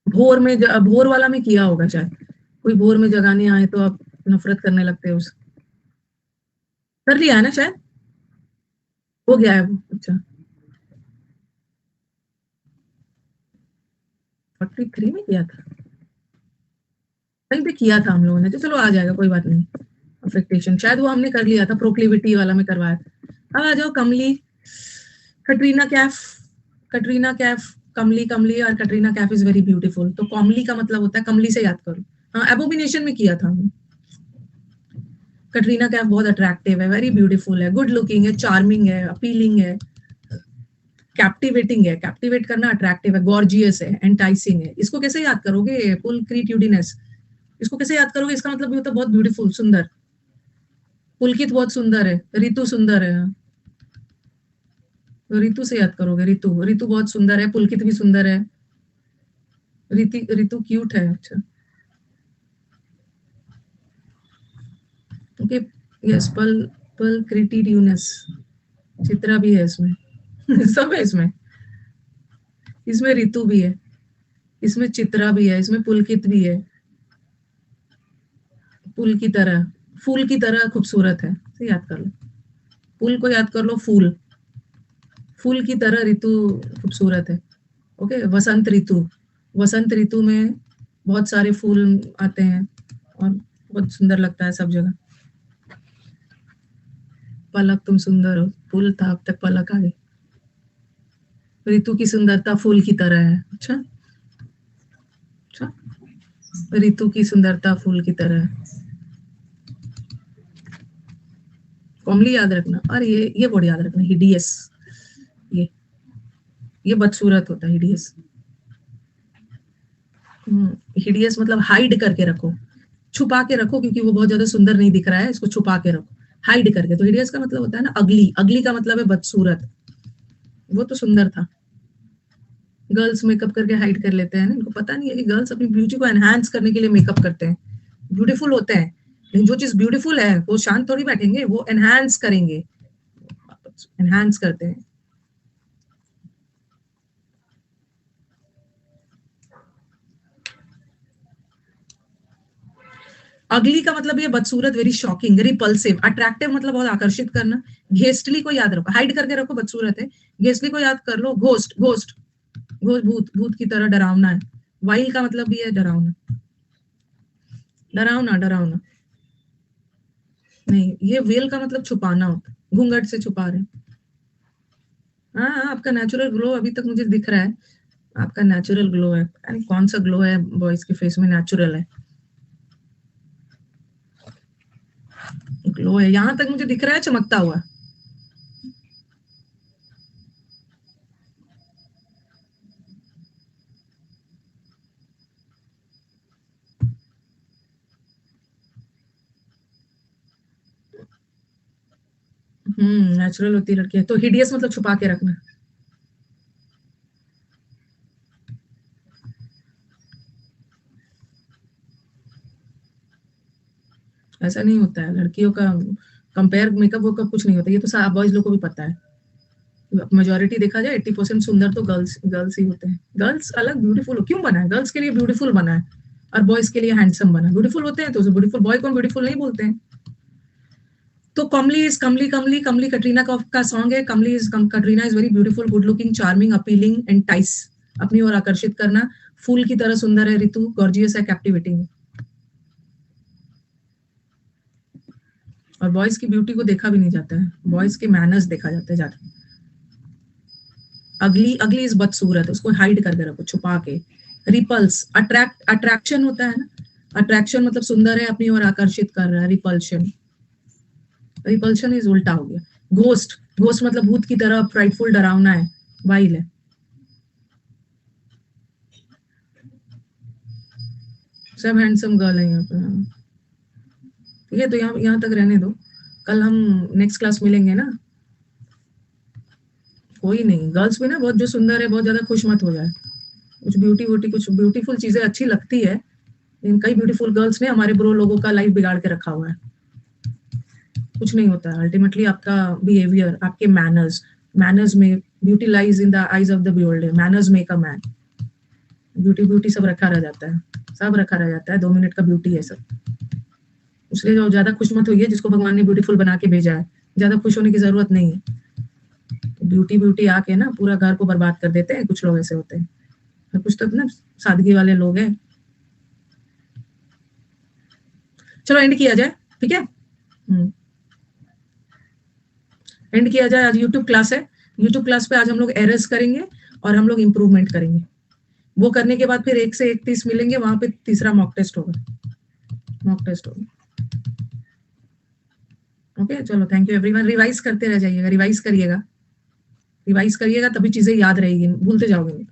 भोर में, भोर वाला में किया होगा शायद, कोई भोर में जगाने आए तो आप नफरत करने लगते हो उस, कर लिया है ना शायद, हो गया है वो। अच्छा 43 में किया था, कहीं पे किया था हम लोगों ने, तो चलो आ जाएगा कोई बात नहीं। अफेक्टेशन शायद वो हमने कर लिया था, प्रोक्लिविटी वाला में करवाया था। अब आ जाओ कमली, कटरीना कैफ, कटरीना कैफ, कमली, कमली और Katrina Kaif is very beautiful. तो कमली का मतलब होता है, कमली से याद करो। हाँ एबोमिनेशन में किया था हमने। कटरीना कैफ बहुत अट्रैक्टिव है, वेरी ब्यूटीफुल है, गुड लुकिंग है, चार्मिंग है, अपीलिंग है, कैप्टिवेटिंग है, कैप्टिवेट करना अट्रैक्टिव है, गॉर्जियस है, एंटाइसिंग है। इसको कैसे याद करोगे? पुलक्रिट्यूडिनस, इसको कैसे याद करोगे? इसका मतलब ये होता है बहुत ब्यूटीफुल, सुंदर। पुलकित बहुत सुंदर है, ऋतु सुंदर है, ऋतु से याद करोगे, ऋतु, ऋतु बहुत सुंदर है, पुलकित भी सुंदर है, ऋतु क्यूट है। अच्छा ओके, यस, पल चित्रा भी है इसमें सब है इसमें, इसमें ऋतु भी है, इसमें चित्रा भी है, इसमें पुलकित भी है, पुल की तरह, फूल की तरह खूबसूरत है, तो याद कर लो, पुल को याद कर लो, फूल, फूल की तरह ऋतु खूबसूरत है। ओके, वसंत ऋतु, वसंत ऋतु में बहुत सारे फूल आते हैं और बहुत सुंदर लगता है सब जगह। पलक तुम सुंदर हो, फूल था अब तक पलक आ गई। ऋतु की सुंदरता फूल की तरह है। अच्छा अच्छा, ऋतु की सुंदरता फूल की तरह है। कॉमली याद रखना, और ये वर्ड याद रखना, हिडियस, ये बदसूरत होता है हिडियस। हिडियस मतलब हाइड करके रखो, छुपा के रखो, क्योंकि वो बहुत ज्यादा सुंदर नहीं दिख रहा है, इसको छुपा के रखो, हाइड करके। तो हिडियस का मतलब होता है ना अगली, अगली का मतलब है बदसूरत, वो तो सुंदर था। गर्ल्स मेकअप करके हाइड कर लेते हैं ना, इनको पता नहीं है कि गर्ल्स अपनी ब्यूटी को एनहांस करने के लिए मेकअप करते हैं, ब्यूटीफुल होते हैं, लेकिन जो चीज ब्यूटीफुल है वो शांत थोड़ी बैठेंगे, वो एनहांस करेंगे, एनहांस करते हैं। अगली का मतलब ये बदसूरत, वेरी शॉकिंग, रिपल्सिव, अट्रैक्टिव मतलब बहुत आकर्षित करना। घेस्टली को याद रखो, हाइड करके रखो बदसूरत है, घेस्टली को याद कर लो, घोस्ट, घोस्ट, भूत, भूत की तरह डरावना है। वाइल का मतलब भी है डरावना, डरावना, डरावना नहीं, ये वेल का मतलब छुपाना होता है, घूंघट से छुपा रहे। हाँ हाँ, आपका नेचुरल ग्लो अभी तक मुझे दिख रहा है, आपका नेचुरल ग्लो है, यानी कौन सा ग्लो है बॉयज के फेस में नेचुरल है, ग्लो है, यहां तक मुझे दिख रहा है चमकता हुआ। नेचुरल होती है लड़की, तो हिडियस मतलब छुपा के रखना। ऐसा नहीं होता है, लड़कियों का कंपेयर मेकअप वेकअप कुछ नहीं होता, ये तो बॉयज लोग को भी पता है। मेजोरिटी देखा जाए 80% सुंदर तो गर्ल्स, गर्ल्स ही होते हैं। गर्ल्स अलग ब्यूटीफुल क्यों बना है, गर्ल्स के लिए ब्यूटीफुल बना है और बॉयज के लिए हैंडसम बना है। ब्यूटीफुल होते हैं तो ब्यूटीफुल बॉय को ब्यूटीफुल नहीं बोलते हैं। तो कमली इज, कमली, कमली, कमली कटरीना का सॉन्ग है। कमली is, Katrina is very beautiful, good looking, charming, appealing, entice, अपनी ओर आकर्षित करना, फूल की तरह सुंदर है, ऋतु गॉर्जियस है, कैप्टिवेटिंग। और बॉयज की ब्यूटी को देखा भी नहीं जाता है, बॉयज के मैनर्स देखा जाता है ज्यादा। अगली, अगली इज बदसूरत, उसको हाइड करके रखो, छुपा के। रिपल्स, अट्रैक्शन होता है ना, अट्रैक्शन मतलब सुंदर है, अपनी ओर आकर्षित कर रहा है, रिपल्शन, रिपल्शन इज उल्टा हो गया। घोस्ट, घोस्ट मतलब भूत की तरह, फ्राइटफुल, डरावना है, वाइल है। सब हैंडसम गर्ल है यहाँ पे, ठीक है, तो यहाँ तक रहने दो, कल हम नेक्स्ट क्लास मिलेंगे ना। कोई नहीं, गर्ल्स भी ना बहुत जो सुंदर है, बहुत ज्यादा खुश मत हो जाए, कुछ ब्यूटी वूटी, कुछ ब्यूटीफुल चीजें अच्छी लगती है, लेकिन कई ब्यूटीफुल गर्ल्स ने हमारे ब्रो लोगों का लाइफ बिगाड़ के रखा हुआ है। कुछ नहीं होता है। अल्टीमेटली आपका बिहेवियर, आपके मैनर्स में, beauty lies in the eyes of the beholder, manners make a man. Beauty सब रखा रह जाता है, सब रखा रह जाता है, 2 मिनट का ब्यूटी है सब। इसलिए जो ज्यादा खुश मत होइए जिसको भगवान ने ब्यूटीफुल बना के भेजा है, ज्यादा खुश होने की जरूरत नहीं है। ब्यूटी आके ना पूरा घर को बर्बाद कर देते हैं, कुछ लोग ऐसे होते हैं, और कुछ तो ना सादगी वाले लोग हैं। चलो एंड किया जाए, ठीक है। एंड किया जाए। आज यूट्यूब क्लास है, यूट्यूब क्लास पे आज हम लोग एरर्स करेंगे और हम लोग इम्प्रूवमेंट करेंगे। वो करने के बाद फिर 1 से 31 मिलेंगे, वहां पे तीसरा मॉक टेस्ट होगा। ओके, चलो थैंक यू एवरीवन। रिवाइज करते रह जाइएगा, रिवाइज करिएगा तभी चीजें याद रहेगी, भूलते जाओगे नहीं।